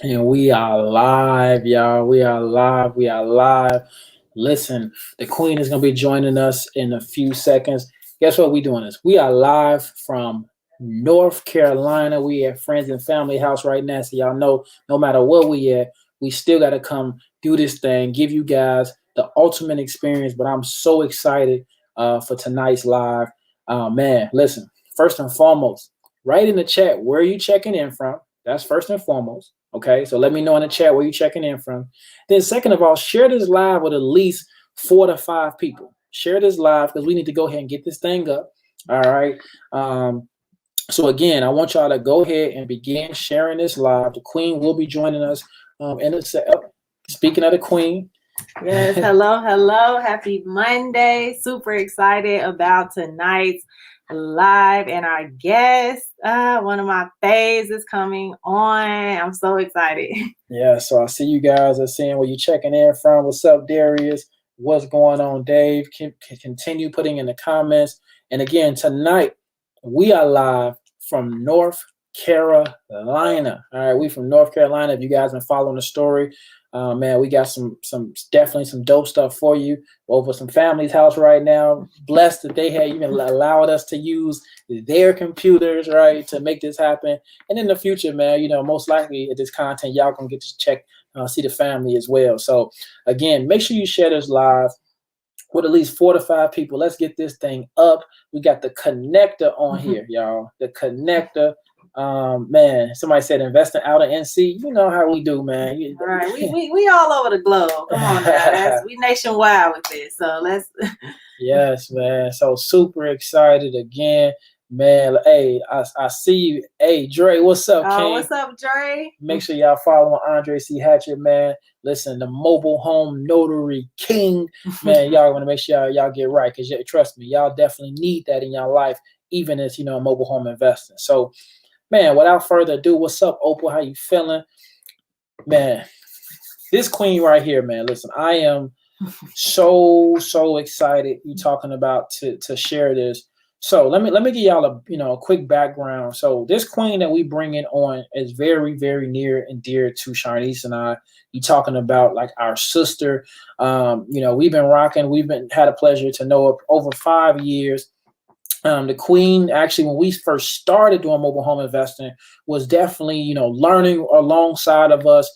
And we are live, y'all. We are live. We are live. Listen, the Queen is going to be joining us in a few seconds. Guess what we doing this? We are live from North Carolina. We at Friends and Family House right now. So y'all know no matter where we at, we still got to come do this thing, give you guys the ultimate experience. But I'm so excited for tonight's live. Man, listen, first and foremost, write in the chat where you checking in from. That's first and foremost. Okay, so let me know in the chat where you're checking in from. Then, second of all, share this live with at least 4 to 5 people. Share this live because we need to go ahead and get this thing up. All right. So again, I want y'all to go ahead and begin sharing this live. The Queen will be joining us in a sec. Speaking of the Queen. Yes, hello. Happy Monday. Super excited about tonight's live and our guest. One of my faves is coming on. I'm so excited. Yeah, so I see you guys are seeing where you're checking in from. What's up, Darius? What's going on, Dave? Can continue putting in the comments. And again, tonight we are live from North Carolina. All right, we from North Carolina. If you guys been following the story, man, we got some definitely some dope stuff for you over some family's house right now. Blessed that they had even allowed us to use their computers, right, to make this happen. And in the future, man, you know, most likely at this content, y'all gonna get to check, see the family as well. So again, make sure you share this live with at least 4 to 5 people. Let's get this thing up. We got the connector on here, y'all. The connector. Man, somebody said investing out of NC. You know how we do, man. All right, we all over the globe. Come on now, we nationwide with this. So let's. Yes, man. So super excited again, man. Hey, I see you. Hey, Dre, what's up, King? What's up, Dre? Make sure y'all following Andre C. Hatchet, man. Listen, the mobile home notary king, man. Y'all want to make sure y'all get right, because trust me, y'all definitely need that in your life, even as mobile home investing. So, man, without further ado, what's up, Opal? How you feeling, man? This queen right here, man. Listen, I am so excited you talking about to share this. So let me give y'all a quick background. So this queen that we bring in on is very near and dear to Sharnice and I. You talking about like our sister. We've been rocking. Had a pleasure to know her over 5 years. The Queen, actually, when we first started doing mobile home investing, was definitely, learning alongside of us,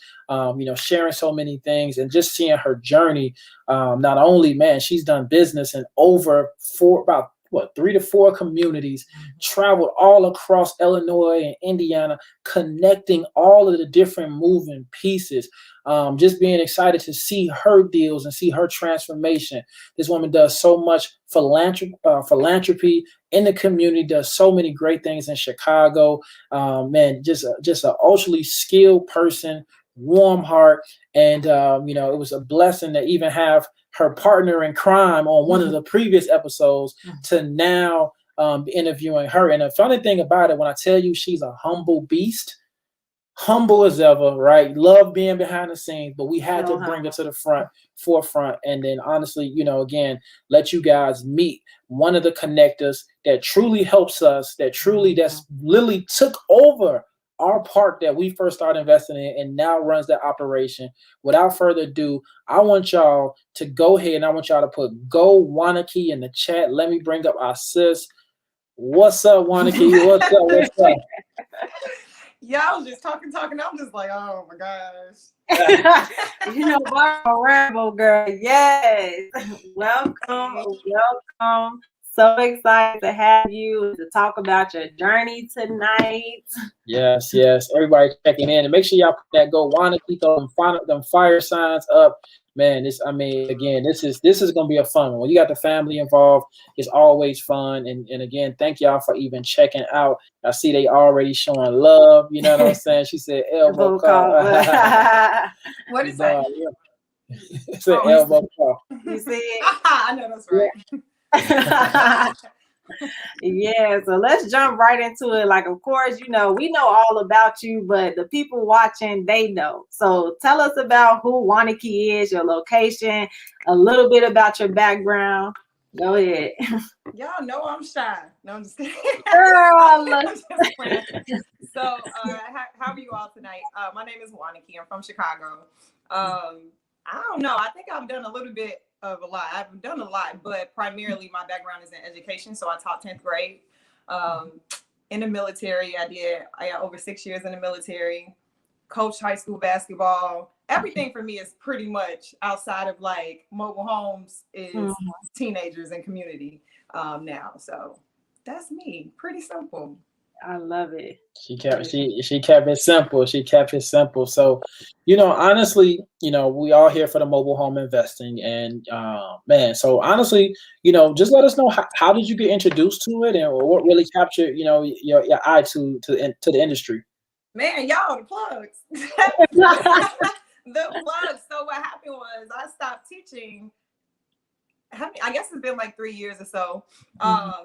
sharing so many things and just seeing her journey. Not only, man, she's done business in over 3 to 4 communities, traveled all across Illinois and Indiana, connecting all of the different moving pieces. Just being excited to see her deals and see her transformation. This woman does so much philanthropy in the community, does so many great things in Chicago. Man, just an ultra skilled person, warm heart. And, it was a blessing to even have her partner in crime on one of the previous episodes to now interviewing her. And the funny thing about it, when I tell you she's a humble beast, humble as ever, right? Love being behind the scenes, but we had to bring her to the forefront. And then honestly, again, let you guys meet one of the connectors that truly helps us, that's literally took over our park that we first started investing in and now runs that operation. Without further ado, I want y'all to go ahead and I want y'all to put Go Wanakee in the chat. Let me bring up our sis. What's up, Wanakee? What's up? Yeah, I was just talking. I'm just like, oh my gosh. Rambo girl. Yes. Welcome. So excited to have you to talk about your journey tonight. Yes. Everybody checking in, and make sure y'all put that Go Wanakee, throw them fire signs up. Man, this is gonna be a fun one. When you got the family involved, it's always fun. And again, thank y'all for even checking out. I see they already showing love. You know what I'm saying? She said elbow call. What is that? It's an elbow call. You see? I know that's right. Yeah, so let's jump right into it. Like, of course, we know all about you, but the people watching, they know. So tell us about who Wanakee is, your location, a little bit about your background. Go ahead. Y'all know I'm shy. No, I'm just kidding. Girl, How are you all tonight? My name is Wanakee. I'm from Chicago. I don't know. I think I've done a little bit of a lot. I've done a lot, but primarily my background is in education. So I taught 10th grade. In the military, I had over 6 years in the military, coached high school basketball. Everything for me is pretty much outside of like mobile homes is teenagers and community now. So that's me. Pretty simple. I love it. She kept it simple. She kept it simple. So, honestly, we all here for the mobile home investing, and man. So honestly, just let us know how did you get introduced to it, and what really captured your eye to the industry. Man, y'all the plugs. The plugs. So what happened was I stopped teaching. I guess it's been like 3 years or so.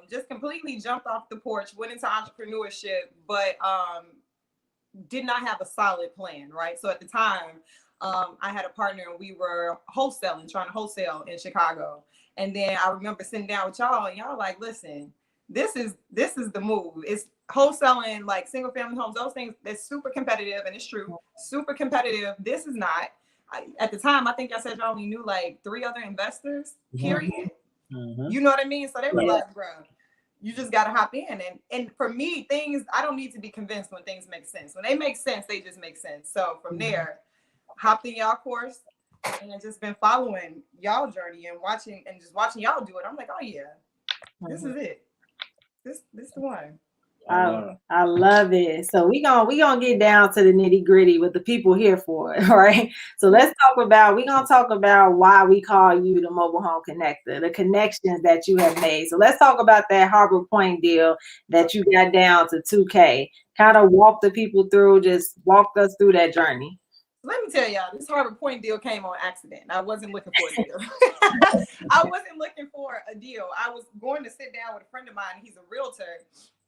Just completely jumped off the porch, went into entrepreneurship, but did not have a solid plan, right? So at the time, I had a partner and we were trying to wholesale in Chicago. And then I remember sitting down with y'all and y'all like, listen, this is the move. It's wholesaling like single family homes, those things, it's super competitive, and it's true, super competitive. This is not. At the time, I think I said y'all only knew like 3 other investors, period. You know what I mean? So they were like, bro, you just got to hop in. And for me, I don't need to be convinced when things make sense. When they make sense, they just make sense. So from there, hopped in y'all course and just been following y'all journey and watching y'all do it. I'm like, oh yeah, this is it. This the one. I love it. So we gonna get down to the nitty gritty with the people here for it, right? So we're gonna talk about why we call you the mobile home connector, the connections that you have made. So let's talk about that Harbor Point deal that you got down to 2K. Kind of walk the people through, just walk us through that journey. Let me tell y'all, this Harbor Point deal came on accident. I wasn't looking for a deal. I wasn't looking for a deal. I was going to sit down with a friend of mine. He's a realtor,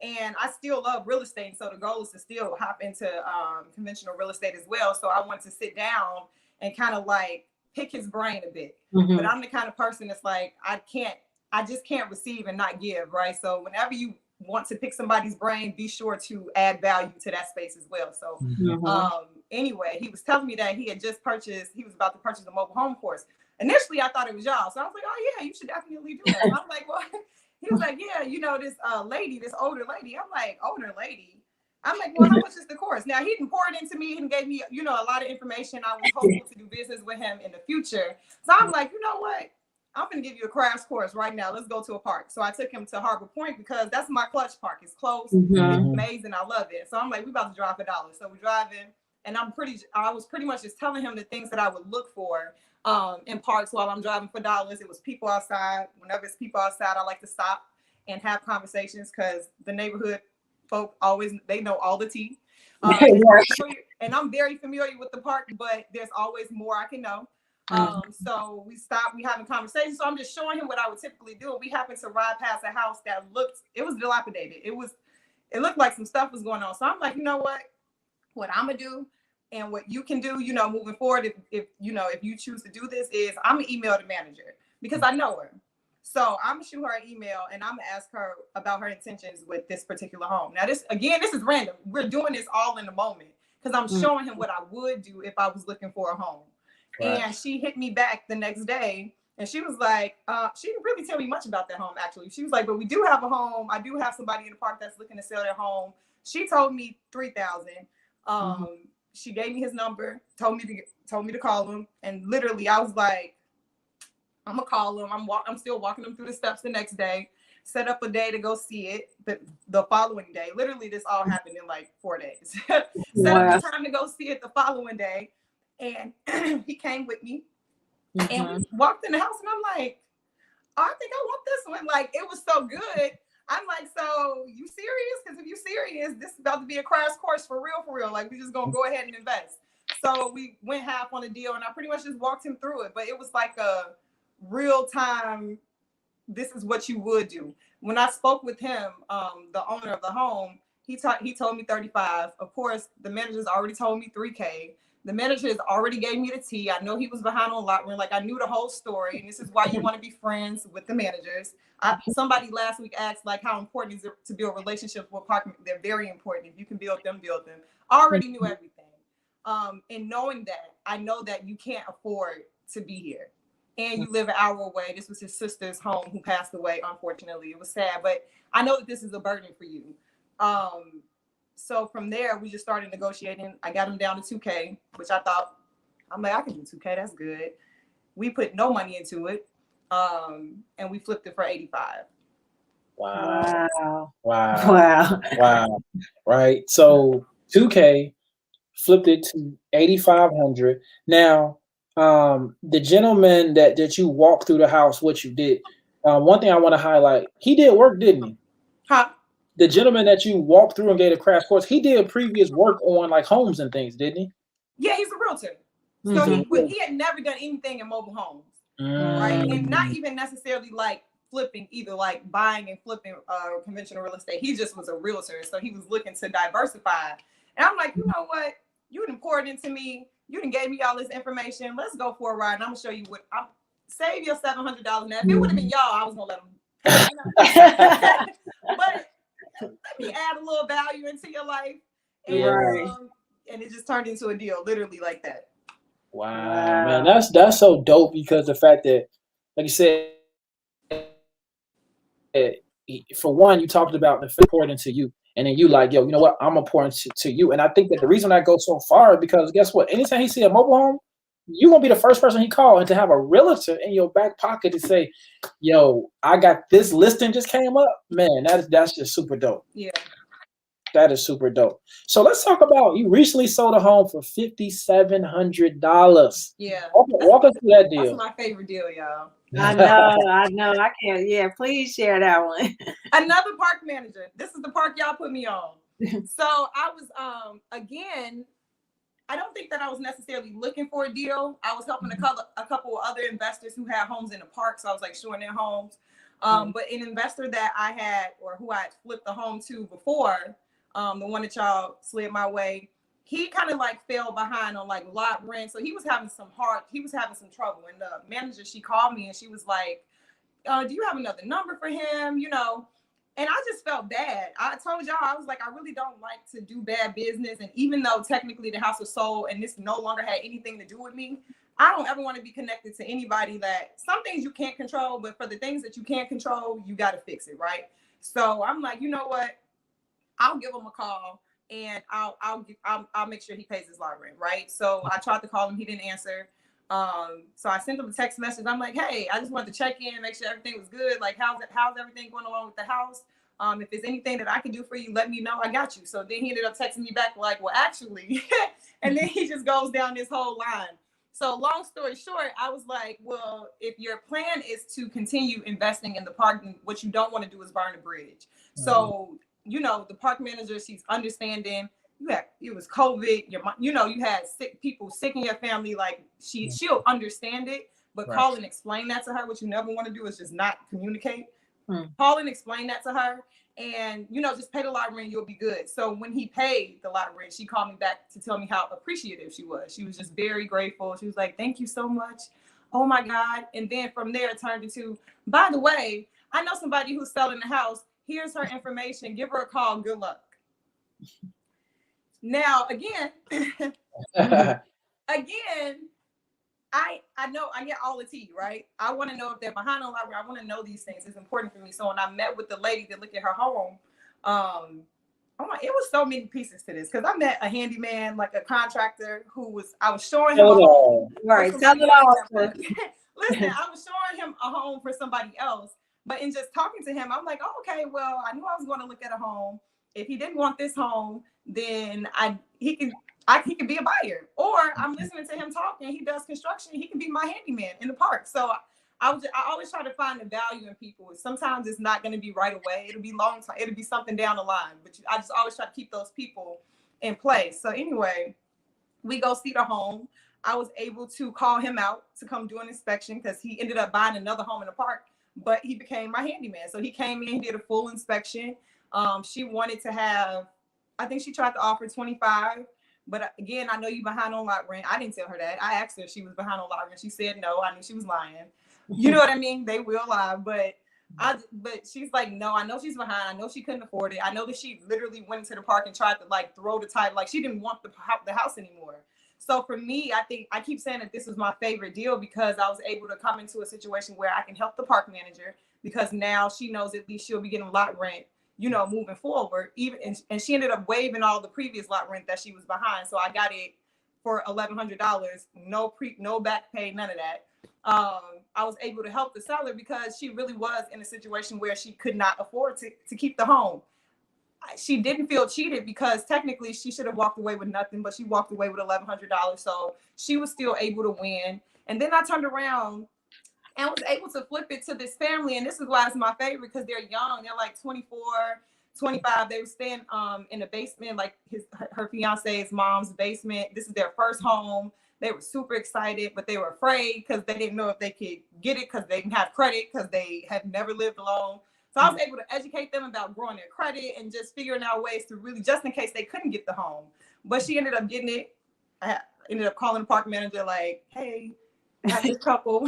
and I still love real estate. So the goal is to still hop into conventional real estate as well. So I want to sit down and kind of like pick his brain a bit. But I'm the kind of person that's like, I just can't receive and not give, right? So whenever you want to pick somebody's brain, be sure to add value to that space as well. So anyway, he was telling me that he was about to purchase a mobile home course. Initially, I thought it was y'all. So I was like, oh yeah, you should definitely do that. And I'm like, well, he was like, yeah, this lady, this older lady. I'm like, older lady? I'm like, well, how much is the course? Now, he didn't pour it into me and gave me, a lot of information. I was hopeful to do business with him in the future. So I'm like, you know what? I'm going to give you a crash course right now. Let's go to a park. So I took him to Harbor Point because that's my clutch park. It's close. It's amazing. I love it. So I'm like, we about to drive $1. So we're driving, and I was pretty much just telling him the things that I would look for in parks while I'm driving for $. It was people outside. Whenever it's people outside, I like to stop and have conversations because the neighborhood folk they know all the tea. And I'm very familiar with the park, but there's always more I can know. So we having conversations. So I'm just showing him what I would typically do. We happened to ride past a house that it was dilapidated. It looked like some stuff was going on. So I'm like, you know what I'm gonna do and what you can do, moving forward, if you choose to do this, is I'm gonna email the manager because I know her. So I'm gonna shoot her an email and I'm gonna ask her about her intentions with this particular home. Now this is random. We're doing this all in the moment because I'm showing him what I would do if I was looking for a home. Right. And she hit me back the next day and she was like, she didn't really tell me much about that home actually. She was like, but we do have a home. I do have somebody in the park that's looking to sell their home. She told me $3,000. She gave me his number, told me to call him. And literally I was like, I'm gonna call him. I'm still walking him through the steps the next day, set up a day to go see it the following day. Literally this all happened in like 4 days. Set up the time to go see it the following day. And he came with me and we walked in the house and I'm like, oh, I think I want this one. Like, it was so good. I'm like, so you serious? Because if you serious, this is about to be a crash course for real. Like, we just going to go ahead and invest. So we went half on the deal and I pretty much just walked him through it. But it was like a real time, this is what you would do. When I spoke with him, the owner of the home, he told me 35. Of course, the managers already told me 3K. The manager has already gave me the tea. I know he was behind on lot rent. Like I knew the whole story. And this is why you want to be friends with the managers. Somebody last week asked like how important is it to build relationships with partners? They're very important. If you can build them, build them. I already knew everything. And knowing that, I know that you can't afford to be here. And you live an hour away. This was his sister's home who passed away, unfortunately. It was sad, but I know that this is a burden for you. So from there, we just started negotiating. I got him down to 2K, which I thought, I'm like, I can do 2K. That's good. We put no money into it, and we flipped it for 85. Wow. Right. So 2K flipped it to 8,500. Now, the gentleman that you walked through the house, what you did. One thing I want to highlight, he did work, didn't he? Huh? The gentleman that you walked through and gave a crash course, he did previous work on like homes and things, didn't he? Yeah, he's a realtor. So he had never done anything in mobile homes, right? And not even necessarily like flipping either, like buying and flipping conventional real estate. He just was a realtor. So he was looking to diversify. And I'm like, you know what? You done poured into me. You done gave me all this information. Let's go for a ride. And I'm gonna show you what I'm save your $700 now. If it would have been y'all, I was gonna let him pay, but let me add a little value into your life. And, and it just turned into a deal, literally like that. Wow. Man, that's so dope because the fact that, like you said, for one, you talked about the poured into you, and then you like, yo, you know what? I'm gonna pour into you. And I think that the reason I go so far is because guess what? Anytime he see a mobile home, you're gonna be the first person he called, and to have a realtor in your back pocket to say, yo, I got this listing just came up, man, that's just super dope. Yeah. That is super dope. So let's talk about, you recently sold a home for $5,700. Yeah. Walk us through that deal. That's my favorite deal, y'all. I know. I can't. Yeah, please share that one. Another park manager. This is the park y'all put me on. So I was, again, I don't think that I was necessarily looking for a deal. I was helping a couple of other investors who had homes in the park. So I was like showing their homes. But an investor that I had, or who I had flipped the home to before, the one that y'all slid my way, he kind of like fell behind on like lot rent. So he was having some trouble. And the manager, she called me and she was like, do you have another number for him? You know, and I just felt bad. I told y'all, I was like, I really don't like to do bad business. And even though technically the house was sold and this no longer had anything to do with me, I don't ever want to be connected to anybody that, some things you can't control, but for the things that you can't control, you got to fix it, right? So I'm like, you know what? I'll give him a call and I'll make sure he pays his lot rent, right? So I tried to call him, he didn't answer. So I sent him a text message. I'm like, hey, I just wanted to check in, make sure everything was good. Like, how's everything going along with the house? If there's anything that I can do for you, let me know. I got you. So then he ended up texting me back like, well, actually, and then he just goes down this whole line. So long story short, I was like, well, if your plan is to continue investing in the park, what you don't want to do is burn a bridge. Mm-hmm. So, you know, the park manager, she's understanding. It was COVID. You had people sick in your family. Like she'll understand it, but call and explain that to her. What you never want to do is just not communicate. Call and explain that to her, and just pay the lot rent. You'll be good. So when he paid the lot rent, she called me back to tell me how appreciative she was. She was just very grateful. She was like, "Thank you so much. Oh my God!" And then from there, it turned into, by the way, I know somebody who's selling the house. Here's her information. Give her a call. Good luck. Now, again, I know I get all the tea, right? I want to know if they're behind on lot rent. I want to know these things. It's important for me. So when I met with the lady that looked at her home, it was so many pieces to this, because I met a handyman, like a contractor I was showing him a home. Right. Tell it all. Listen, I was showing him a home for somebody else, but in just talking to him, I'm like, oh, okay, well, I knew I was going to look at a home. If he didn't want this home, then he can be a buyer. Or I'm listening to him talking. He does construction. He can be my handyman in the park. So I always try to find the value in people. Sometimes it's not going to be right away. It'll be long time. It'll be something down the line. But I just always try to keep those people in place. So anyway, we go see the home. I was able to call him out to come do an inspection because he ended up buying another home in the park. But he became my handyman. So he came in, did a full inspection. She wanted to have, I think she tried to offer 25, But again, I know you behind on lot rent. I didn't tell her that. I asked her if she was behind on lot rent. She said no. I knew she was lying. You know what I mean? They will lie, but she's like, no, I know she's behind. I know she couldn't afford it. I know that she literally went into the park and tried to like throw the title. Like she didn't want the house anymore. So for me, I think I keep saying that this is my favorite deal because I was able to come into a situation where I can help the park manager because now she knows at least she'll be getting lot rent, you know, moving forward. Even and she ended up waiving all the previous lot rent that she was behind. So I got it for $1,100, no back pay, none of that. I was able to help the seller because she really was in a situation where she could not afford to keep the home. She didn't feel cheated because technically she should have walked away with nothing, but she walked away with $1,100. So she was still able to win. And then I turned around and was able to flip it to this family. And this is why it's my favorite because they're young. They're like 24, 25. They were staying in the basement, like her fiance's mom's basement. This is their first home. They were super excited, but they were afraid because they didn't know if they could get it because they didn't have credit because they had never lived alone. So I was able to educate them about growing their credit and just figuring out ways to really, just in case they couldn't get the home. But she ended up getting it. I ended up calling the park manager like, hey, I have this couple.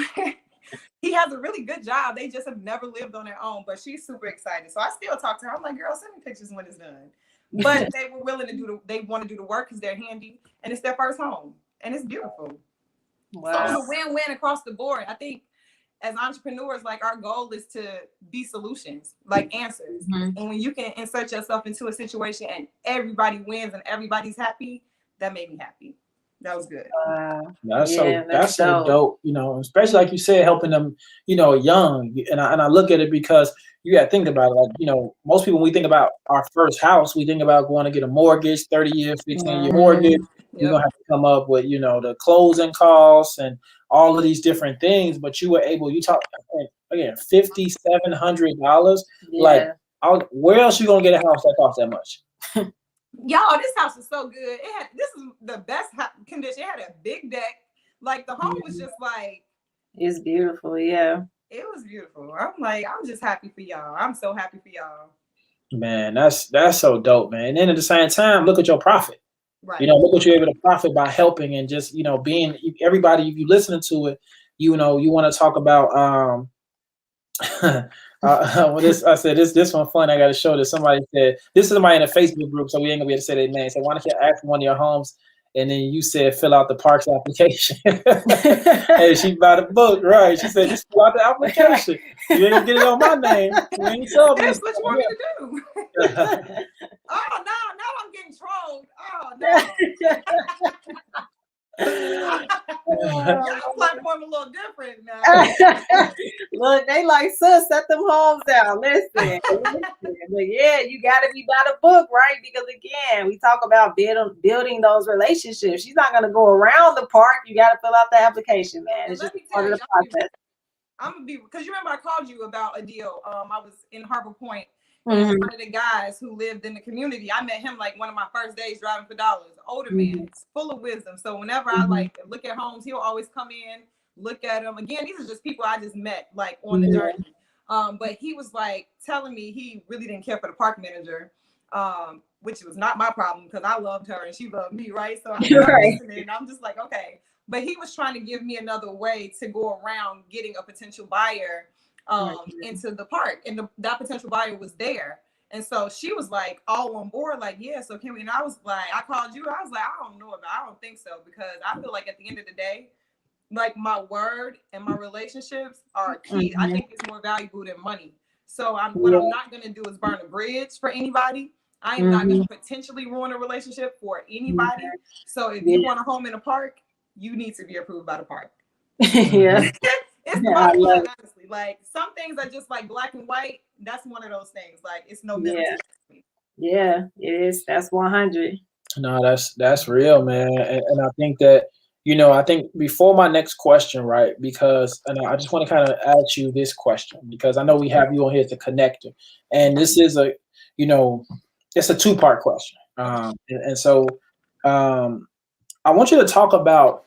He has a really good job. They just have never lived on their own, but she's super excited. So I still talk to her. I'm like, girl, send me pictures when it's done. But they were willing to they want to do the work because they're handy and it's their first home and it's beautiful. Wow. So it's a win-win across the board. I think as entrepreneurs, like our goal is to be solutions, like answers. Mm-hmm. And when you can insert yourself into a situation and everybody wins and everybody's happy, that made me happy. That was good. That's so dope. You know, especially like you said, helping them, you know, young. And I look at it because you got to think about it. Like, you know, most people, when we think about our first house, we think about going to get a mortgage, 30-year, 15-year mortgage. Yep. You're going to have to come up with, you know, the closing costs and all of these different things. But you were able, you talk again, $5,700. Yeah. Like, where else you going to get a house that costs that much? Y'all, this house is so good. This is the best condition. It had a big deck. Like the home was just like. It's beautiful, yeah. It was beautiful. I'm just happy for y'all. I'm so happy for y'all. Man, that's so dope, man. And then at the same time, look at your profit. Right. You know, look what you're able to profit by helping and just, you know, being everybody. If you listening to it, you know, you want to talk about I said this one fun. I got to show this. Somebody said this is somebody in a Facebook group, so we ain't gonna be able to say their name. So why don't you ask one of your homes, and then you said fill out the parks application. Hey, she bought a book, right? She said just fill out the application. You ain't gonna get it on my name. That's what you want me to do. Oh no, now I'm getting trolled. Oh no. Y'all platform a little different now. Look, they like, sis, set them homes down. Listen. But yeah, you got to be by the book, right? Because again, we talk about building those relationships. She's not going to go around the park. You got to fill out the application, man. It's just part of the process. I'm gonna be, because you remember I called you about a deal. I was in Harbor Point. Mm-hmm. One of the guys who lived in the community, I met him like one of my first days driving for dollars. Older man, full of wisdom. So whenever I like look at homes, he'll always come in, look at them. Again, these are just people I just met like on the journey. But he was like telling me he really didn't care for the park manager, which was not my problem because I loved her and she loved me, right? So I'm listening. I'm just like, okay. But he was trying to give me another way to go around getting a potential buyer into the park, and that potential buyer was there, and so she was like all on board, like, yeah, so can we? And I was like, I called you, I was like, I don't think so, because I feel like at the end of the day, like my word and my relationships are key. I think it's more valuable than money. So what I'm not going to do is burn a bridge for anybody. I am not going to potentially ruin a relationship for anybody. So if you want a home in a park, you need to be approved by the park. Yeah. It's the bottom line, honestly. Like some things are just like black and white. That's one of those things. Like it's no middle. Yeah, it is. That's 100. No, that's real, man. And I think that, you know, I think before my next question, right? Because, and I just want to kind of ask you this question because I know we have you on here as a connector, and this is a, you know, it's a two-part question. So I want you to talk about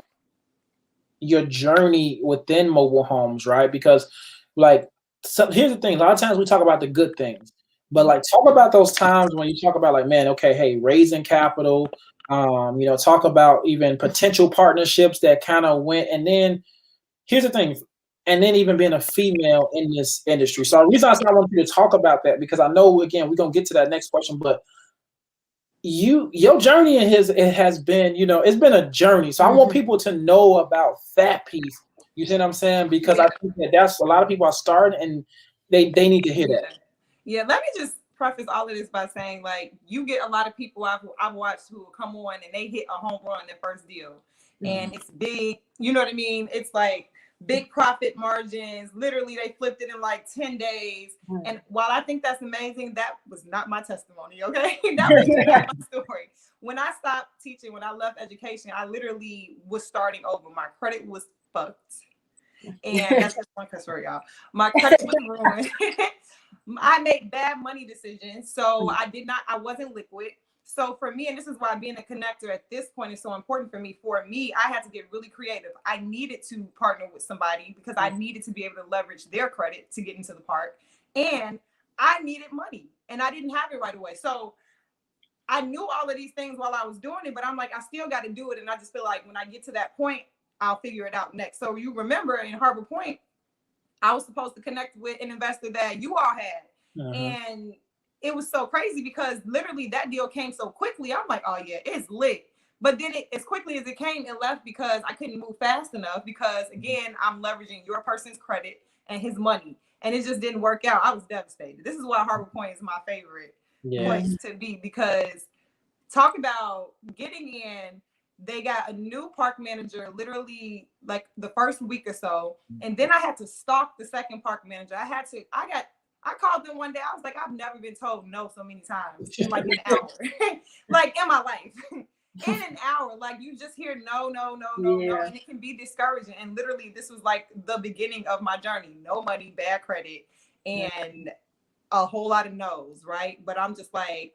your journey within mobile homes, right? Because like, here's the thing, a lot of times we talk about the good things, but like talk about those times when you talk about like, man, okay, hey, raising capital, Talk about even potential partnerships that kind of went. And then here's the thing, and then even being a female in this industry. So the reason I want you to talk about that, because I know, again, we're going to get to that next question, but your journey it has been, it's been a journey. So I want people to know about that piece. You see what I'm saying? Because I think that's a lot of people are starting and they need to hear that. Yeah, let me just preface all of this by saying, like, you get a lot of people I've watched who will come on and they hit a home run in their first deal. And it's big, you know what I mean? It's like big profit margins. Literally, they flipped it in like 10 days. And while I think that's amazing, that was not my testimony, okay? That was not my story. When I stopped teaching, when I left education, I literally was starting over. My credit was fucked. And that's just one story, y'all. My credit was ruined. I made bad money decisions. So I wasn't liquid. So for me, and this is why being a connector at this point is so important for me. For me, I had to get really creative. I needed to partner with somebody because I needed to be able to leverage their credit to get into the park. And I needed money and I didn't have it right away. So I knew all of these things while I was doing it, but I'm like, I still got to do it. And I just feel like when I get to that point, I'll figure it out next. So you remember in Harbor Point, I was supposed to connect with an investor that you all had. And it was so crazy because literally that deal came so quickly. I'm like, oh yeah, it's lit. But then as quickly as it came, it left because I couldn't move fast enough because, again, I'm leveraging your person's credit and his money. And it just didn't work out. I was devastated. This is why Harbor Point is my favorite place to be, because talk about getting in. They got a new park manager literally like the first week or so. And then I had to stalk the second park manager. I called them one day. I was like, I've never been told no so many times in like an hour, like in my life. In an hour, like you just hear no, and it can be discouraging. And literally, this was like the beginning of my journey. No money, bad credit, and a whole lot of no's, right? But I'm just like,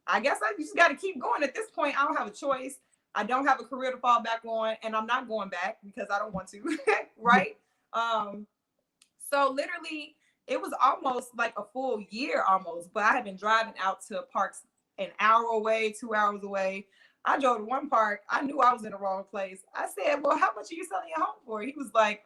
I guess I just got to keep going. At this point, I don't have a choice. I don't have a career to fall back on, and I'm not going back because I don't want to, right? So literally, it was almost like a full year almost, but I had been driving out to parks an hour away, 2 hours away. I drove to one park. I knew I was in the wrong place. I said, well, how much are you selling your home for? He was like,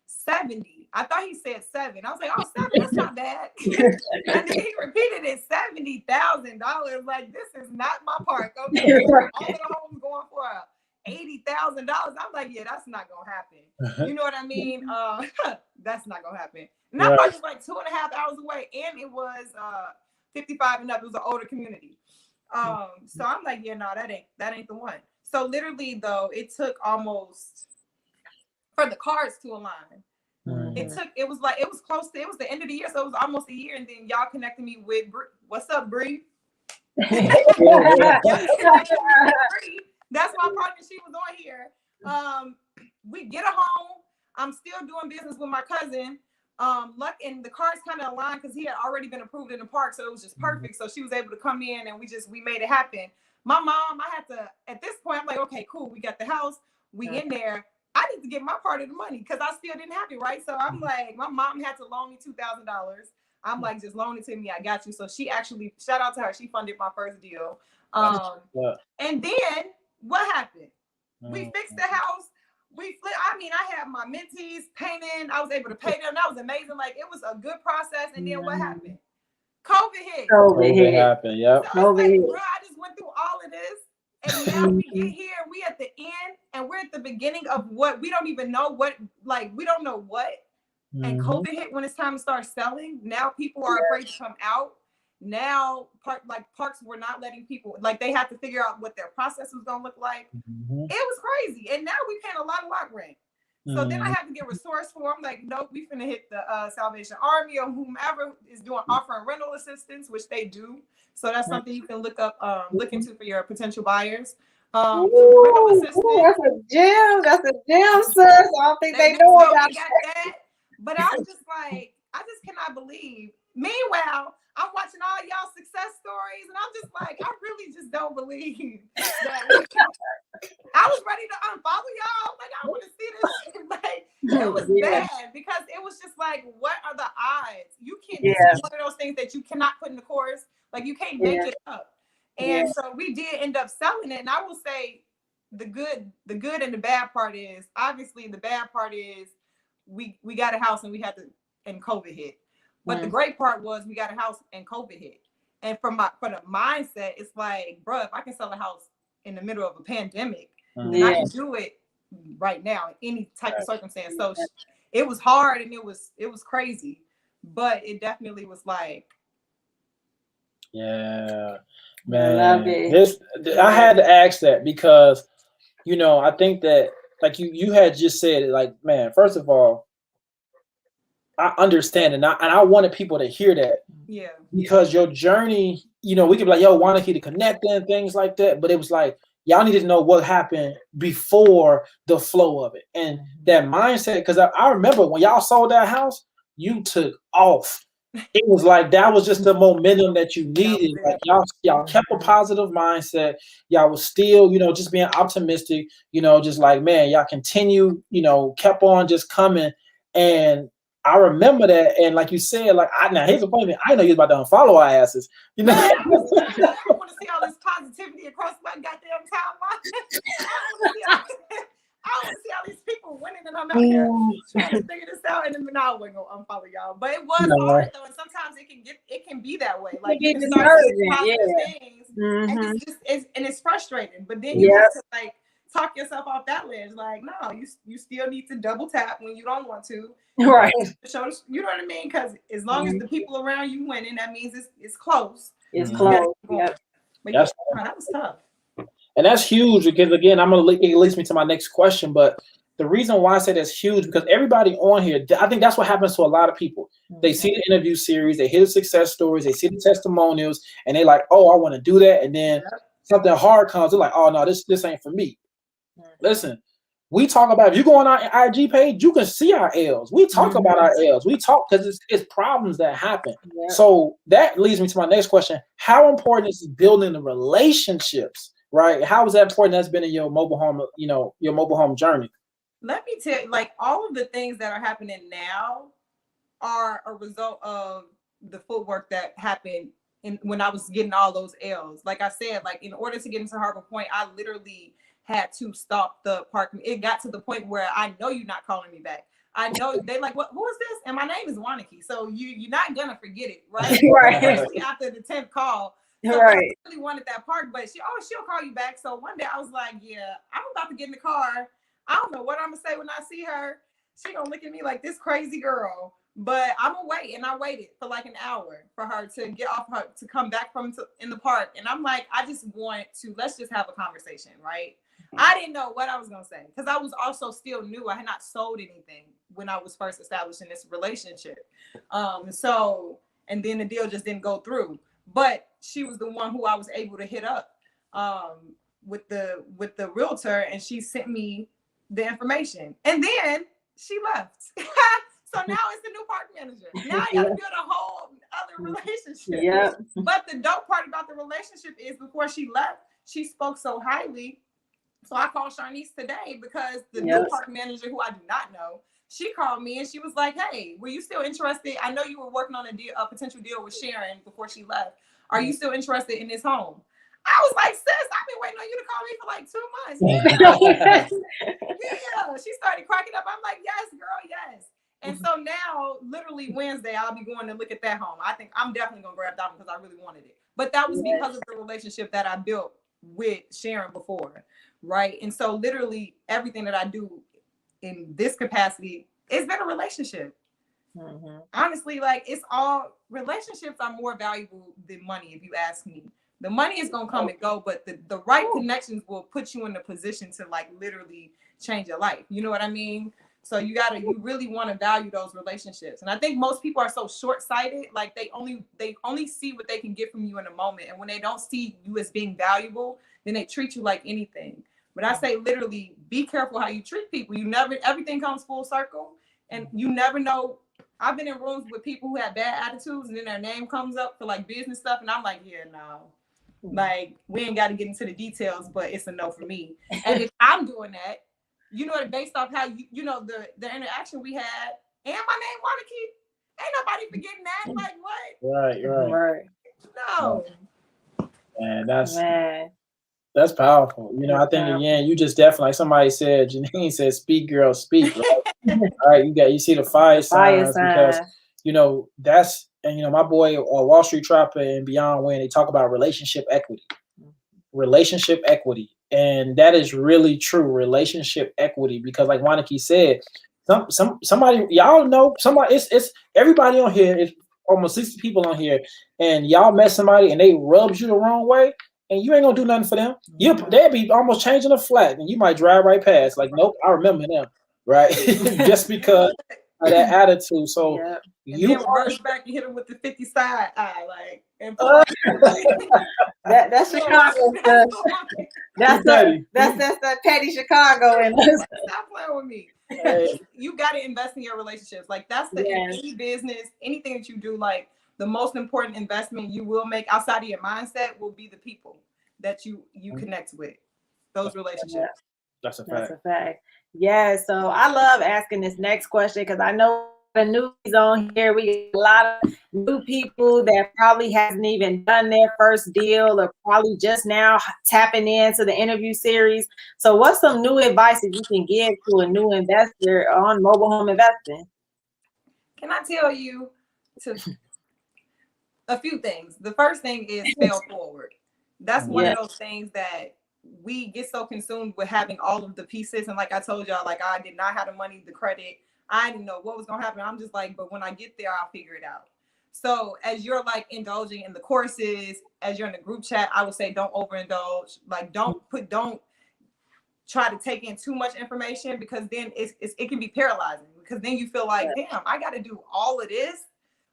70. I thought he said 7. I was like, oh, 7, that's not bad. And then he repeated it, $70,000. Like, this is not my park. Okay. All of the homes going for $80,000. I'm like, yeah, that's not gonna happen. You know what I mean? That's not gonna happen. And that park was like 2.5 hours away, and it was 55 and up. It was an older community. So I'm like, yeah, no, that ain't the one. So literally, though, it took almost for the cards to align. It was close to, it was the end of the year, so it was almost a year, and then y'all connected me with Bree. What's up, Bree? That's my partner. She was on here. We get a home. I'm still doing business with my cousin. And the cards kind of aligned because he had already been approved in the park, so it was just perfect. So she was able to come in, and we made it happen. My mom, I had to, at this point, I'm like, okay, cool. We got the house. We in there. I need to get my part of the money because I still didn't have it, right? So I'm like, my mom had to loan me $2,000. I'm like, just loan it to me. I got you. So she actually, shout out to her. She funded my first deal. And then what happened? We fixed the house. I had my mentees painting. I was able to pay them. That was amazing. Like, it was a good process. And then what happened? COVID hit. COVID happened. Yep. So it's like, bro, I just went through all of this. And now we get here, we at the end, and we're at the beginning of what we don't even know what, like, we don't know what. And COVID hit when it's time to start selling. Now people are afraid to come out. Now, parks were not letting people, like, they had to figure out what their process was going to look like. It was crazy. And now we paying a lot of lot rent. So then I had to get resourceful. I'm like, nope, we finna hit the Salvation Army or whomever is offering rental assistance, which they do. So that's something you can look into for your potential buyers. Rental assistance. That's a gem, sis. I don't think they know about that. But I was just like, I just cannot believe. Meanwhile, I'm watching all y'all success stories, and I'm just like, I really just don't believe that. I was ready to unfollow y'all. Like, I want to see this. Like, it was bad because it was just like, what are the odds? You can't. It's one of those things that you cannot put in the course. Like, you can't make it up. And so we did end up selling it. And I will say the good and the bad part is, obviously the bad part is we got a house and we had to, and COVID hit. But the great part was we got a house and COVID hit. And for the mindset, it's like, bro, if I can sell a house in the middle of a pandemic, then I can do it right now in any type of circumstance. So it was hard and it was crazy, but it definitely was like, yeah, man. I had to ask that because, you know, I think that like you had just said it, like, man, first of all, I understand and I wanted people to hear that. Yeah. Because your journey, you know, we could be like, yo, Wanakee to connect and things like that. But it was like, y'all needed to know what happened before the flow of it. And that mindset, because I remember when y'all sold that house, you took off. It was like that was just the momentum that you needed. Like y'all kept a positive mindset. Y'all was still, you know, just being optimistic, you know, just like, man, y'all continue, you know, kept on just coming. And I remember that, and like you said, like now here's the funny thing. I know you was about to unfollow our asses. You know, I want to see all this positivity across my goddamn timeline. I want to see all these people winning, and I'm out here trying to figure this out. And then I wasn't gonna unfollow y'all, but it was hard though, and sometimes it can be that way. Like you can start seeing positive things, and it's frustrating. But then you have to like talk yourself off that ledge. Like, no, you still need to double tap when you don't want to. Right. So you know what I mean? Because as long as the people around you winning, that means it's close. It's close. Yep. But yeah, that was tough. And that's huge because again, it leads me to my next question. But the reason why I say that's huge because everybody on here, I think that's what happens to a lot of people. They see the interview series, they hear the success stories, they see the testimonials, and they like, oh, I want to do that. And then something hard comes, they're like, oh no, this ain't for me. Listen, we talk about, if you go on our IG page, you can see our L's. We talk about our L's. We talk because it's problems that happen. So that leads me to my next question. How important is building the relationships, right? How is that important that's been in your mobile home, you know, your mobile home journey? Let me tell you, like all of the things that are happening now are a result of the footwork that happened when I was getting all those L's. Like I said, like in order to get into Harbor Point, I literally had to stop the park. It got to the point where I know you're not calling me back. I know they like, what? Who is this? And my name is Wanakee, so you're not gonna forget it, right? Especially after the 10th call. So I really wanted that park, but she'll call you back. So one day I was like, yeah, I'm about to get in the car. I don't know what I'm gonna say when I see her. She gonna look at me like this crazy girl. But I'm gonna wait, and I waited for like an hour for her to get off her to come back in the park. And I'm like, I just want to let's just have a conversation, right? I didn't know what I was gonna say because I was also still new. I had not sold anything when I was first established in this relationship. And then the deal just didn't go through. But she was the one who I was able to hit up with the realtor, and she sent me the information, and then she left. So now it's the new park manager. Now I got to build a whole other relationship. Yeah. But the dope part about the relationship is before she left, she spoke so highly. So I called Sharnice today because the new park manager, who I do not know, she called me and she was like, hey, were you still interested? I know you were working on a potential deal with Sharon before she left. Are you still interested in this home? I was like, sis, I've been waiting on you to call me for like 2 months. Yeah, she started cracking up. I'm like, yes, girl, yes. And so now, literally Wednesday, I'll be going to look at that home. I think I'm definitely going to grab that one because I really wanted it. But that was because of the relationship that I built with Sharon before, right? And so literally everything that I do in this capacity, it's been a relationship. Honestly, like it's all relationships are more valuable than money, if you ask me. The money is gonna come and go, but the right connections will put you in the position to like literally change your life. You know what I mean? So you really want to value those relationships. And I think most people are so short-sighted, like they only see what they can get from you in a moment. And when they don't see you as being valuable, then they treat you like anything. But I say literally be careful how you treat people. Everything comes full circle, and you never know. I've been in rooms with people who have bad attitudes, and then their name comes up for like business stuff, and I'm like, yeah, no. Like, we ain't got to get into the details, but it's a no for me. And if I'm doing that, you know, based off how you know the interaction we had, and my name Wanakee, ain't nobody forgetting that. Like, what? Right. No. And Man. that's powerful. You know, I think Yeah. again, you just definitely, like somebody said, Janine said, "Speak, girl, speak." Right? All right, you see the fire Fire signs because sign. you know that's and you know my boy Wall Street Trapper and Beyond when they talk about relationship equity, and that is really true. Relationship equity because, like Wanakee said, somebody y'all know somebody. It's everybody on here. It's almost 60 people on here, and y'all met somebody and they rubs you the wrong way. And you ain't gonna do nothing for them. They'll be almost changing a flat, and you might drive right past. Like, nope, I remember them, right? Just because of that attitude. So Yeah. And then reverse back and hit him with the 50 side eye, like, and pull that's Chicago stuff. That's that petty Chicago and stop playing with me. Hey. You got to invest in your relationships. Like that's the any business, anything that you do. Like the most important investment you will make outside of your mindset will be the people that you connect with. Those relationships. That's a fact. That's a fact. Yeah. So I love asking this next question because I know the newbies on here. We got a lot of new people that probably hasn't even done their first deal or probably just now tapping into the interview series. So what's some new advice that you can give to a new investor on mobile home investing? Can I tell you a few things? The first thing is fail forward. That's one of those things that we get so consumed with having all of the pieces. And like I told y'all, like I did not have the money, the credit. I didn't know what was going to happen. I'm just like, but when I get there, I'll figure it out. So as you're like indulging in the courses, as you're in the group chat, I would say don't overindulge. Like don't try to take in too much information because then it can be paralyzing because then you feel like, damn, I got to do all of this.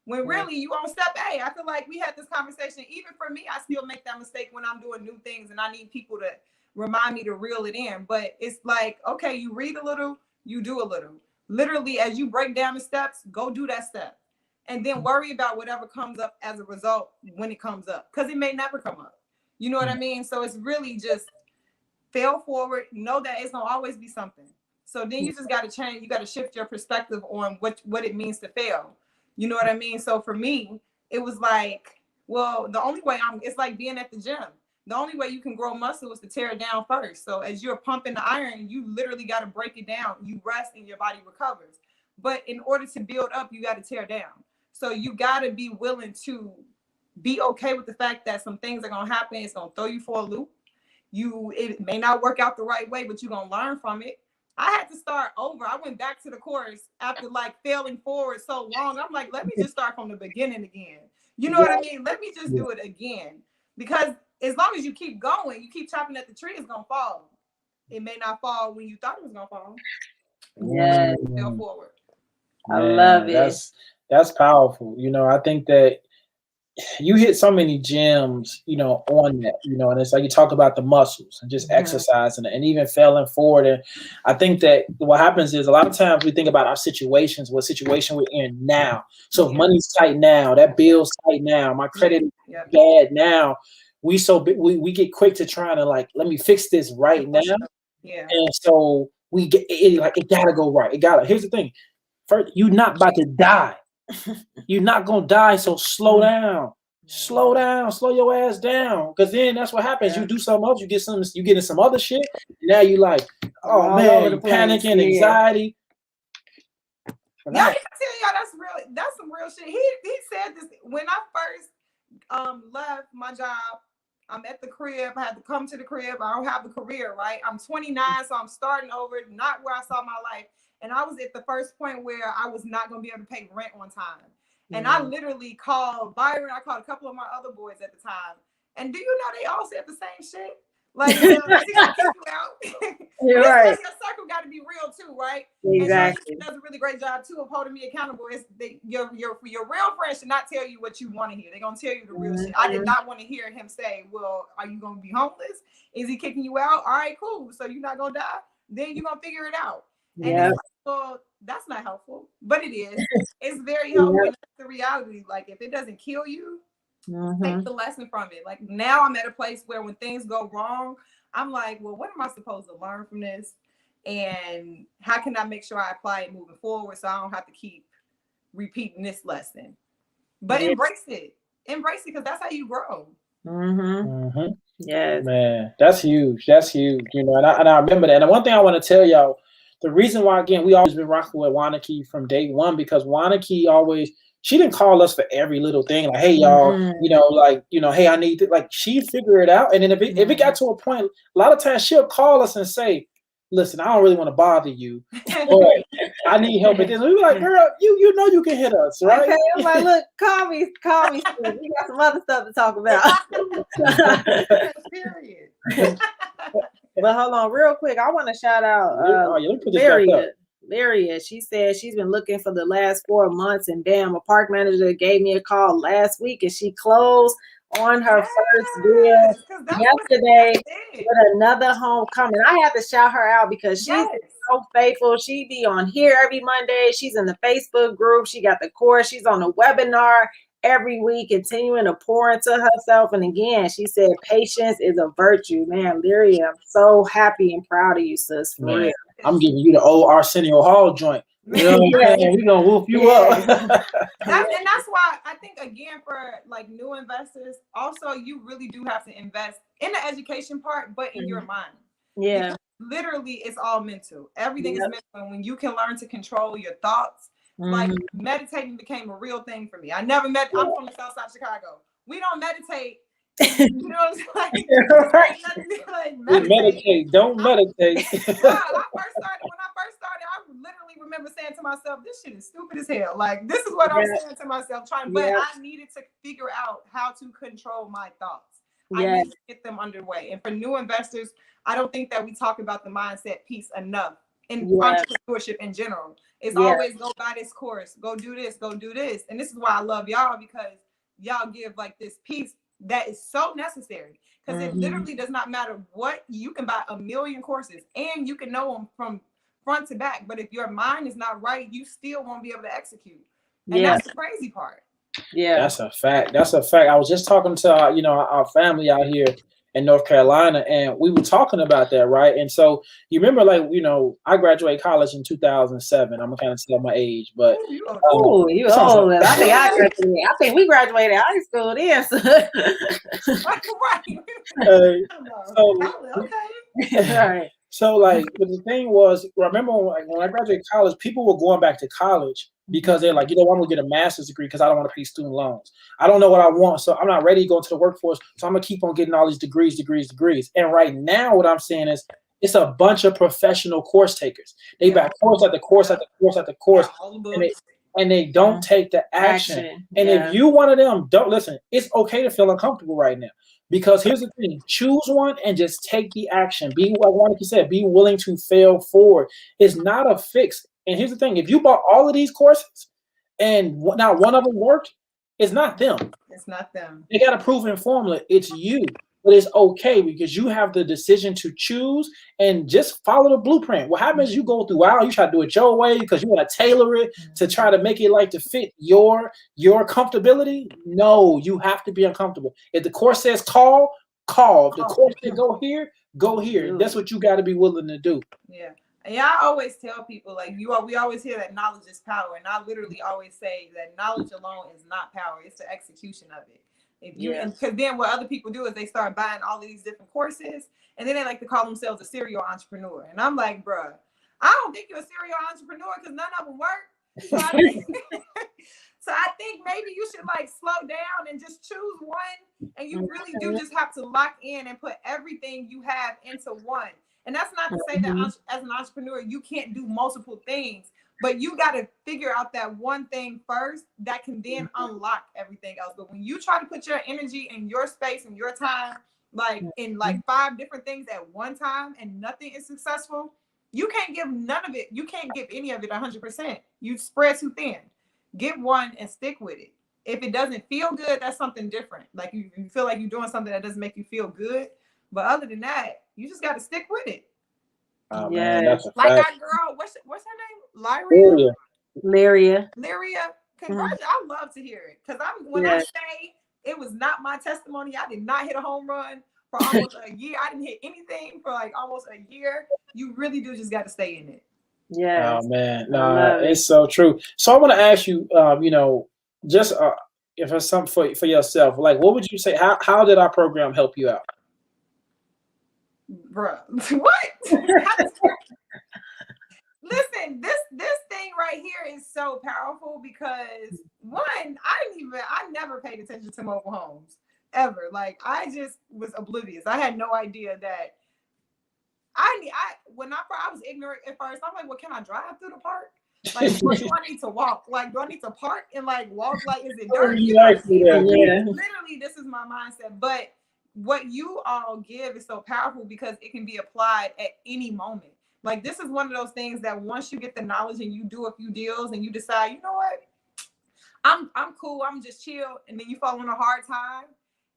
When really you on step A. I feel like we had this conversation. Even for me, I still make that mistake when I'm doing new things and I need people to remind me to reel it in. But it's like, okay, you read a little, you do a little. Literally, as you break down the steps, go do that step. And then worry about whatever comes up as a result when it comes up. Because it may never come up. You know what I mean? So it's really just fail forward. Know that it's going to always be something. So then you just got to change. You got to shift your perspective on what it means to fail. You know what I mean? So for me, it was like, well, the only way it's like being at the gym. The only way you can grow muscle is to tear it down first. So as you're pumping the iron, you literally got to break it down. You rest and your body recovers. But in order to build up, you got to tear down. So you got to be willing to be okay with the fact that some things are going to happen. It's going to throw you for a loop. It may not work out the right way, but you're going to learn from it. I had to start over. I went back to the course after like failing forward so long. I'm like, let me just start from the beginning again. You know what I mean? Let me just do it again. Because as long as you keep going, you keep chopping at the tree, it's going to fall. It may not fall when you thought it was going to fall. Yeah. Fail forward. I love it. That's powerful. You know, I think that you hit so many gems, you know, on that, you know, and it's like you talk about the muscles and just exercising and even failing forward. And I think that what happens is a lot of times we think about our situations, what situation we're in now. So if money's tight now, that bill's tight now, my credit is bad now. We get quick to trying to like, let me fix this right now. Yeah. And so we get it like it gotta go right. Here's the thing. First, you're not about to die. You're not gonna die, so slow down. Slow down, slow your ass down. Cause then that's what happens. You do something else, you get in some other shit. Now you like, oh man, you panicking, anxiety. Yeah, I can tell y'all that's some real shit. He said this when I first left my job. I'm at the crib. I had to come to the crib. I don't have a career, right? I'm 29, so I'm starting over, not where I saw my life. And I was at the first point where I was not going to be able to pay rent on time. And I literally called Byron. I called a couple of my other boys at the time. And do you know they all said the same shit? Like, is he going to kick you out? You're right. Your circle got to be real too, right? Exactly. And so he does a really great job too of holding me accountable. Your real friends should not tell you what you want to hear. They're going to tell you the real shit. I did not want to hear him say, well, are you going to be homeless? Is he kicking you out? All right, cool. So you're not going to die? Then you're going to figure it out. And it's like, well, that's not helpful, but it is. It's very helpful. And that's the reality. Like, if it doesn't kill you, take the lesson from it. Like, now I'm at a place where when things go wrong, I'm like, well, what am I supposed to learn from this? And how can I make sure I apply it moving forward so I don't have to keep repeating this lesson? But embrace it because that's how you grow. Yes. Man, that's huge. That's huge. You know, and I remember that. And the one thing I want to tell y'all, the reason why, again, we always been rocking with Wanakee from day one, because Wanakee always, she didn't call us for every little thing. Like, hey, y'all, you know, like, you know, hey, I need to, like, she figure it out. And then if it got to a point, a lot of times she'll call us and say, listen, I don't really want to bother you, but I need help with this. We be like, girl, you know you can hit us, right? Okay, I'm like, look, call me. We got some other stuff to talk about. Period. But hold on, real quick, I want to shout out Lyria. She said she's been looking for the last 4 months, and bam, a park manager gave me a call last week, and she closed on her first deal yesterday with another homecoming. I have to shout her out because she's so faithful. She be on here every Monday. She's in the Facebook group. She got the course. She's on the webinar every week, continuing to pour into herself. And again, she said patience is a virtue. Man, Lyria, I'm so happy and proud of you, sis. For real. I'm giving you the old Arsenio Hall joint. You know what I'm saying? We're gonna whoop you up. And that's why I think, again, for like new investors, also you really do have to invest in the education part, but in your mind. Yeah. Because literally it's all mental. Everything is mental. And when you can learn to control your thoughts, like meditating became a real thing for me. I'm from the South Side of Chicago. We don't meditate. You know what I'm saying? Meditate. Don't meditate. When I first started, I literally remember saying to myself, this shit is stupid as hell. Like, this is what I'm saying to myself, but I needed to figure out how to control my thoughts. I needed to get them underway. And for new investors, I don't think that we talk about the mindset piece enough in entrepreneurship in general. It's always go buy this course, go do this, go do this. And this is why I love y'all, because y'all give like this piece that is so necessary, because it literally does not matter what, you can buy 1 million courses and you can know them from front to back, but if your mind is not right, you still won't be able to execute. And that's the crazy part. That's a fact. I was just talking to our family out here in North Carolina, and we were talking about that, right? And so you remember, like, I graduated college in 2007. I'm gonna kind of tell my age, but you old. I think we graduated high school then. Right. So like, but the thing was, remember when I graduated college, people were going back to college because they're like, I'm gonna get a master's degree because I don't want to pay student loans. I don't know what I want, so I'm not ready to go into the workforce. So I'm gonna keep on getting all these degrees. And right now, what I'm saying is, it's a bunch of professional course takers. They buy course after course after course after course, and they don't take the action. And if you one of them, don't listen. It's okay to feel uncomfortable right now. Because here's the thing, choose one and just take the action. Be, like Wanakee said, be willing to fail forward. It's not a fix. And here's the thing, if you bought all of these courses and not one of them worked, it's not them. It's not them. They got a proven formula. It's you. But it's okay because you have the decision to choose and just follow the blueprint. What happens is you go throughout, you try to do it your way because you want to tailor it to try to make it like to fit your comfortability. No, you have to be uncomfortable. If the course says call. If the course says go here. That's what you got to be willing to do. Yeah. Yeah, I always tell people, like, we always hear that knowledge is power. And I literally always say that knowledge alone is not power. It's the execution of it. Because then what other people do is they start buying all of these different courses, and then they like to call themselves a serial entrepreneur. And I'm like, bruh, I don't think you're a serial entrepreneur because none of them work. So I think maybe you should like slow down and just choose one. And you really do just have to lock in and put everything you have into one. And that's not to say that as an entrepreneur, you can't do multiple things. But you got to figure out that one thing first that can then unlock everything else. But when you try to put your energy and your space and your time, like in like 5 different things at one time and nothing is successful, you can't give none of it. You can't give any of it 100%. You spread too thin. Get one and stick with it. If it doesn't feel good, that's something different. Like you feel like you're doing something that doesn't make you feel good. But other than that, you just got to stick with it. Oh, man, that's a like fact. our girl, what's her name? Lyria. Congratulations. I love to hear it. Because I say it was not my testimony, I did not hit a home run for almost a year. I didn't hit anything for like almost a year. You really do just got to stay in it. Yeah. Oh man, no, it's so true. So I want to ask you, if it's something for yourself, like what would you say? How did our program help you out? Bruh, what? Listen, this thing right here is so powerful because one, I never paid attention to mobile homes ever. Like I just was oblivious. I had no idea that when I was ignorant at first. I'm like, well, can I drive through the park? Like, what do I need to walk? Like, do I need to park and like walk? Like, is it dirt? You know, literally, this is my mindset. But what you all give is so powerful because it can be applied at any moment. Like, this is one of those things that once you get the knowledge and you do a few deals and you decide, you know what, I'm cool, I'm just chill, and then you fall on a hard time,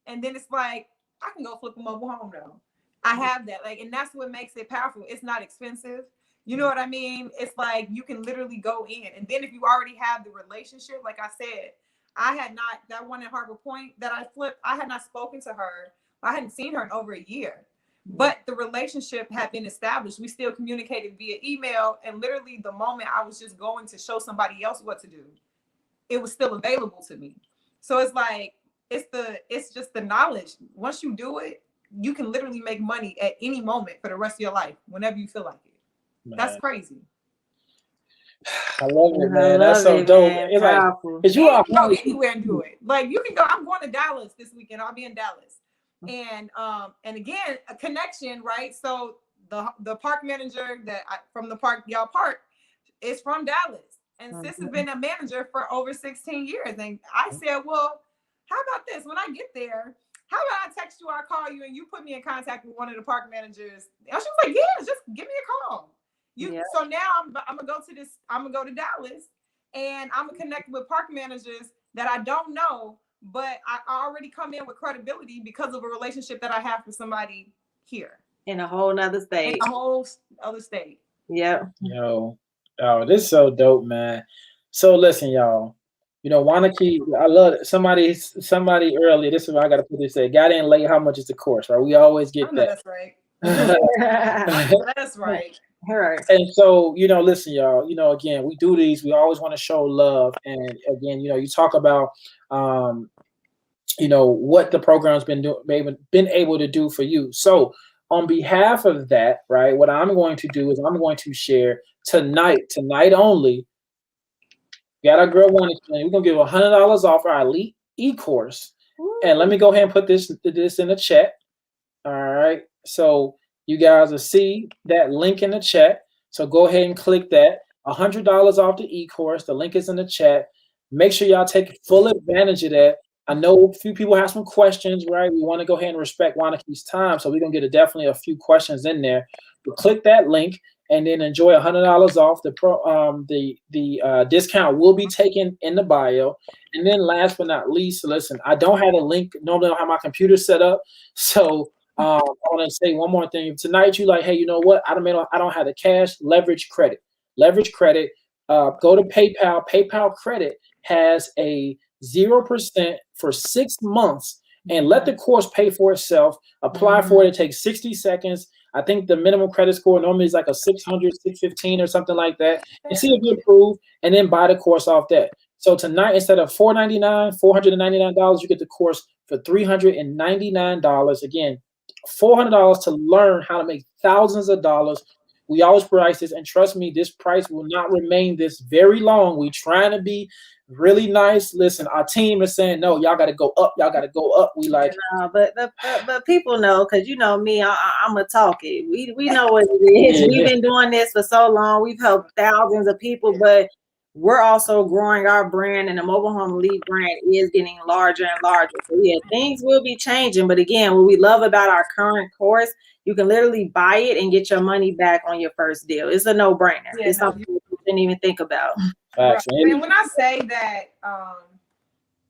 and then it's like, I can go flip a mobile home now. I have that, like, and that's what makes it powerful. It's not expensive. You know what I mean? It's like you can literally go in, and then if you already have the relationship, like I said, I had not, that one in Harbor Point that I flipped, I had not spoken to her. I hadn't seen her in over a year. But the relationship had been established. We still communicated via email. And literally the moment I was just going to show somebody else what to do, it was still available to me. So it's like, it's just the knowledge. Once you do it, you can literally make money at any moment for the rest of your life, whenever you feel like it. Man. That's crazy. I love it, man. That's so dope. Man. It's like, cause you can go anywhere and do it. Like you can go, I'm going to Dallas this weekend. I'll be in Dallas. And again, a connection, right? So the park manager from the park, y'all park, is from Dallas. And sis has been a manager for over 16 years. And I said, well, how about this? When I get there, how about I text you or I call you and you put me in contact with one of the park managers? And she was like, yeah, just give me a call. So now I'm gonna go to Dallas and I'm gonna connect with park managers that I don't know, but I already come in with credibility because of a relationship that I have for somebody here. In a whole nother state. In a whole other state. Yeah. Yo, oh, this is so dope, man. So listen, y'all. You know, Wanakee, I love it. Somebody earlier, this is what I gotta put this say. Got in late, how much is the course, right? We always get that. That's right. That's right. All right. And so, you know, listen, y'all, you know, again, we do these, we always want to show love. And again, you know, you talk about you know, what the program's been able to do for you. So on behalf of that, right, what I'm going to do is I'm going to share tonight only. Got our girl Wanakee. We're gonna give $100 off our elite e-course. And let me go ahead and put this in the chat. All right. So you guys will see that link in the chat. So go ahead and click that. $100 off the e-course. The link is in the chat. Make sure y'all take full advantage of that. I know a few people have some questions, right? We want to go ahead and respect Wanakee's time. So we're gonna get definitely a few questions in there. But click that link and then enjoy $100 off. The discount will be taken in the bio. And then last but not least, listen, I don't have a link. Normally I don't have my computer set up. So I want to say one more thing. If tonight you like, hey, you know what? I don't have the cash. Leverage credit. Go to PayPal. PayPal credit has a 0% for 6 months, and let the course pay for itself. Apply for it. It takes 60 seconds. I think the minimum credit score normally is like a 600, 615 or something like that. And see if you approve, and then buy the course off that. So tonight, instead of $499, you get the course for $399. Again, $400 to learn how to make thousands of dollars. We always price this, and trust me, this price will not remain this very long. We're trying to be really nice. Listen, our team is saying, no, y'all got to go up. Y'all got to go up. We like, but people know, because you know me, I'm a talker. We know what it is. We've been doing this for so long. We've helped thousands of people, but we're also growing our brand, and the Mobile Home Elite brand is getting larger and larger. So yeah, things will be changing. But again, what we love about our current course, you can literally buy it and get your money back on your first deal. It's a no-brainer. It's something you didn't even think about. And when I say that,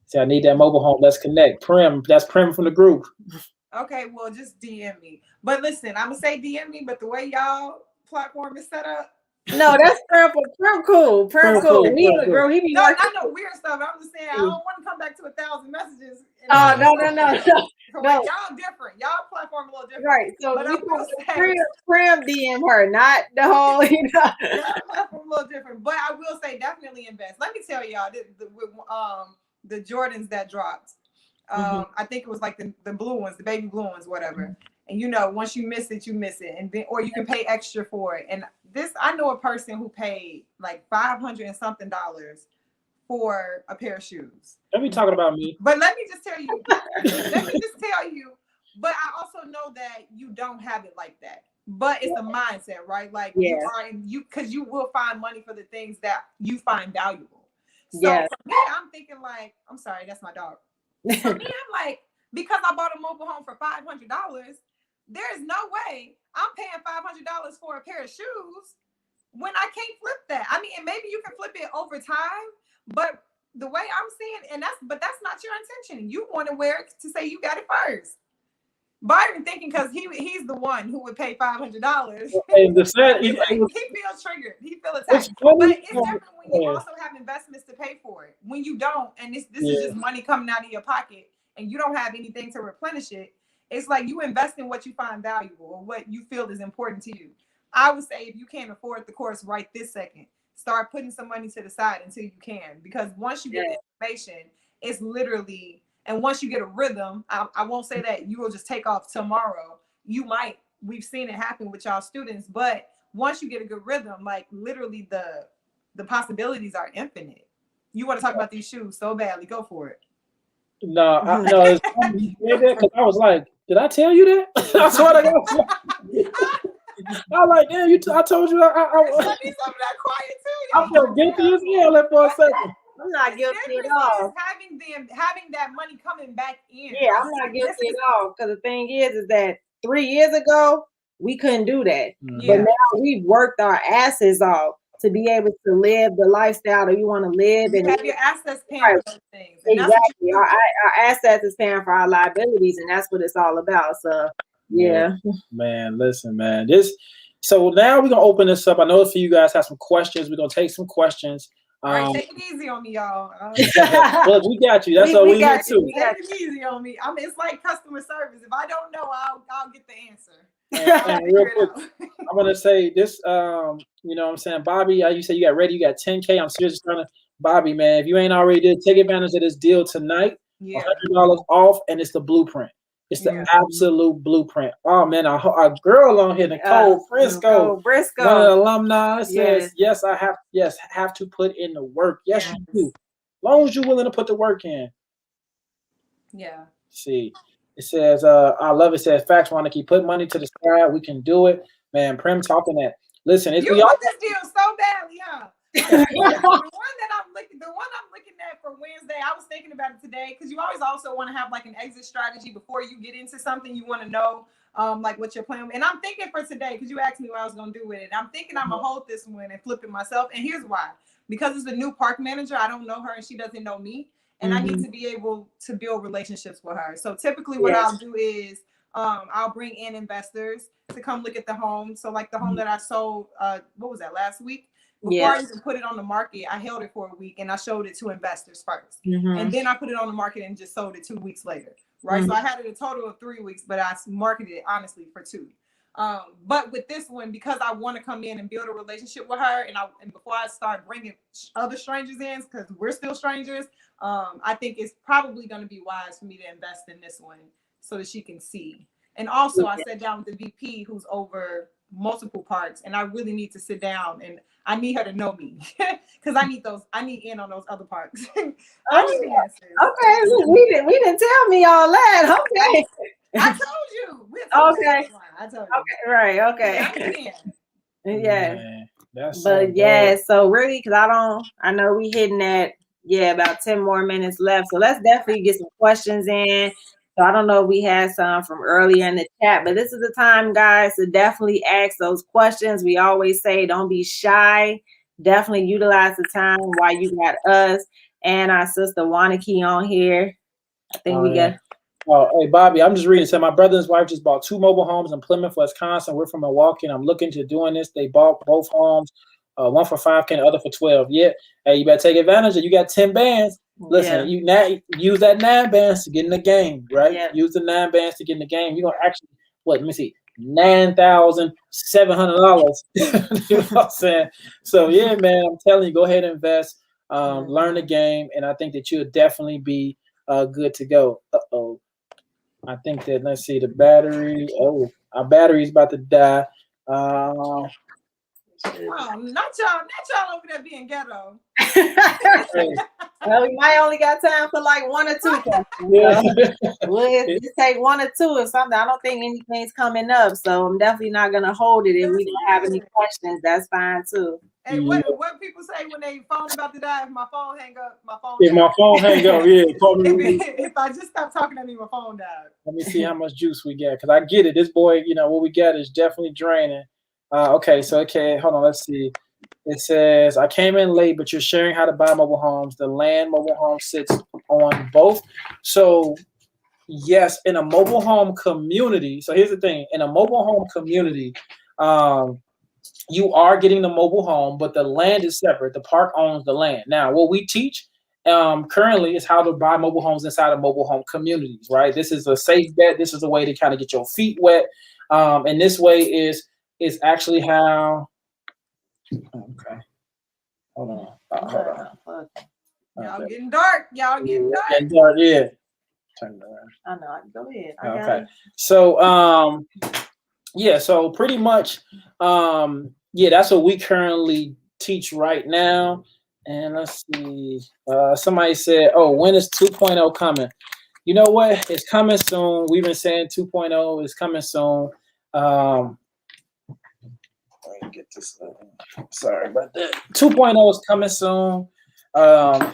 see, I need that mobile home. Let's connect. Prim, that's Prim from the group. Okay, well, just DM me. But listen, I'm gonna say DM me, but the way y'all platform is set up. No, that's Prim cool. Prim cool. He be working. I know weird stuff. I'm just saying I don't want to come back to 1,000 messages. Oh no. Y'all different. Y'all platform a little different. Right. So we Prim DM her, not the whole, you know. Y'all platform a little different. But I will say definitely invest. Let me tell y'all, the Jordans that dropped. I think it was like the blue ones, the baby blue ones, whatever. And you know, once you miss it, you miss it, and then or you can pay extra for it. And this, I know a person who paid like $500 and something for a pair of shoes. Let me talking about me. But let me just tell you. But I also know that you don't have it like that. But it's a mindset, right? Like because you will find money for the things that you find valuable. So for me, I'm thinking like, I'm sorry, that's my dog. For me, I'm like, because I bought a mobile home for $500, there is no way I'm paying $500 for a pair of shoes when I can't flip that. I mean, and maybe you can flip it over time, but the way I'm seeing, that's not your intention. You want to wear it to say you got it first. Byron thinking because he's the one who would pay $500. He feels triggered. He feels attacked. But it's different when you also have investments to pay for it. When you don't, and this is just money coming out of your pocket, and you don't have anything to replenish it. It's like you invest in what you find valuable or what you feel is important to you. I would say if you can't afford the course right this second, start putting some money to the side until you can. Because once you get the information, it's literally, and once you get a rhythm, I won't say that you will just take off tomorrow. You might, we've seen it happen with y'all students, but once you get a good rhythm, like literally the possibilities are infinite. You want to talk about these shoes so badly, go for it. No, it's funny because I was like, did I tell you that? I swear to God. I like, damn, I told you. I need some of that quiet too. I feel guilty as hell for a second. I'm not guilty at all. Having that money coming back in. Yeah, I'm not guilty at all. Because the thing is that 3 years ago, we couldn't do that. But now we've worked our asses off to be able to live the lifestyle that you want to live. And have your assets paying for those things. And exactly. Our assets is paying for our liabilities, and that's what it's all about. So, yeah. Man, listen, man. So now we're going to open this up. I know a few of you guys have some questions. We're going to take some questions. All right, take it easy on me, y'all. Look, we got you. That's all we need too. Take it easy on me. I mean, it's like customer service. If I don't know, I'll get the answer. And real quick, I'm gonna say this. You know what I'm saying, Bobby. You said you got ready. You got 10K. I'm seriously trying to, Bobby, man. If you ain't already did, take advantage of this deal tonight. $100 off, and it's the blueprint. It's the absolute blueprint. Oh man, our girl on here, Nicole Briscoe, one of the alumni, says, "Yes, I have. Yes, have to put in the work. Yes, you do. As long as you're willing to put the work in." Yeah. See, it says, "I love it." It says, "Facts, Wanakee, put money to the side. We can do it, man." Prim talking that. Listen, you want this deal so badly, huh? The one I'm looking at for Wednesday, I was thinking about it today because you always also want to have like an exit strategy before you get into something. You want to know like what you're planning. And I'm thinking for today, because you asked me what I was going to do with it. I'm thinking I'm going to hold this one and flip it myself. And here's why. Because it's a new park manager. I don't know her and she doesn't know me. And I need to be able to build relationships with her. So typically what I'll do is I'll bring in investors to come look at the home. So like the home that I sold, what was that, last week? Before I even put it on the market, I held it for a week and I showed it to investors first. And then I put it on the market and just sold it 2 weeks later, right? So I had it a total of 3 weeks, but I marketed it honestly for 2. But with this one, because I want to come in and build a relationship with her, and before I start bringing other strangers in, because we're still strangers, I think it's probably going to be wise for me to invest in this one so that she can see. And also, I sat down with the VP who's over multiple parts, and I really need to sit down and I need her to know me because I need in on those other parts. Okay, we didn't tell me all that. Okay, I told you. Okay, I told you. Okay, right. Okay. So really, because I know we hitting at about 10 more minutes left. So let's definitely get some questions in. So I don't know if we had some from earlier in the chat, but this is the time, guys, to definitely ask those questions. We always say, don't be shy. Definitely utilize the time while you got us and our sister Wanakee on here. I think we got. Oh, hey, Bobby, I'm just reading. So my brother and his wife just bought 2 mobile homes in Plymouth, Wisconsin. We're from Milwaukee, and I'm looking to doing this. They bought both homes, one for $5K, the other for $12. Yeah, hey, you better take advantage of. You got 10 bands. Listen, you use that 9 bands to get in the game, right? Yeah. Use the 9 bands to get in the game. You're gonna actually let me see, $9,700. You know what I'm saying? So yeah, man, I'm telling you, go ahead and invest. learn the game, and I think that you'll definitely be good to go. I think that, let's see, the battery. Oh, our battery's about to die. Oh, not y'all over there being ghetto. Well, we might only got time for like one or two questions. Yeah. We'll just take one or two or something. I don't think anything's coming up, so I'm definitely not gonna hold it. If we don't have any questions, that's fine too. Hey, what people say when they phone about to die? If my phone hang up, my phone. If my phone hang up, yeah. Call me. If I just stop talking to me, my phone died. Let me see how much juice we got, because I get it. This boy, what we got is definitely draining. Okay, so hold on. Let's see. It says, I came in late, but you're sharing how to buy mobile homes. The land mobile home sits on both. So, yes, in a mobile home community. So here's the thing. In a mobile home community, you are getting the mobile home, but the land is separate. The park owns the land. Now, what we teach currently is how to buy mobile homes inside of mobile home communities, right? This is a safe bet. This is a way to kind of get your feet wet. And this way is actually how... Okay. Hold on. Y'all getting dark. Y'all getting dark. Yeah. Turn it around. I know. Go ahead. Okay. So yeah, so pretty much that's what we currently teach right now. And let's see. Somebody said, oh, when is 2.0 coming? You know what? It's coming soon. We've been saying 2.0 is coming soon. Let me get this. Sorry about that. 2.0 is coming soon. I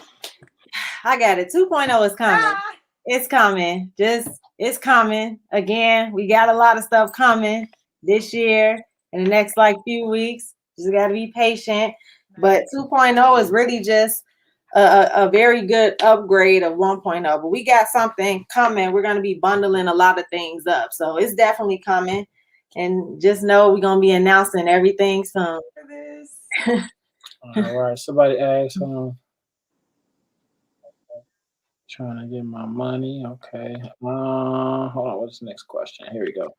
got it. 2.0 is coming. It's coming. It's coming. Again, we got a lot of stuff coming this year in the next few weeks. Just got to be patient. But 2.0 is really just a very good upgrade of 1.0. But we got something coming. We're going to be bundling a lot of things up. So it's definitely coming. And just know we're going to be announcing everything soon. All right. Somebody asked, trying to get my money. Okay. Hold on. What's the next question? Here we go.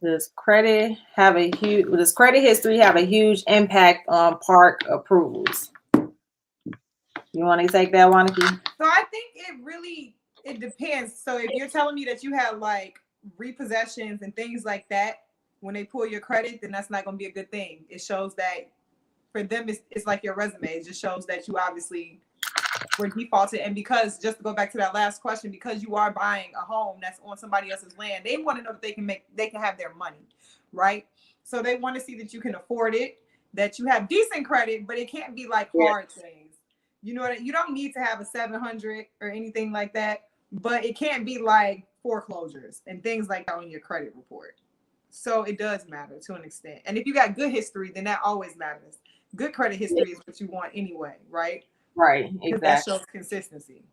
Does credit history have a huge impact on park approvals? You want to take that, Wanakee? So I think it depends. So if you're telling me that you have repossessions and things like that, when they pull your credit, then that's not going to be a good thing. It shows that for them, it's like your resume. It just shows that you obviously were defaulted. And because, just to go back to that last question, because you are buying a home that's on somebody else's land, they want to know that they can have their money, right? So they want to see that you can afford it, that you have decent credit, but it can't be hard things. You know what? You don't need to have a 700 or anything like that, but it can't be foreclosures and things like that on your credit report. So it does matter to an extent. And if you got good history, then that always matters. Good credit history is what you want anyway, right? Right, exactly. That shows consistency.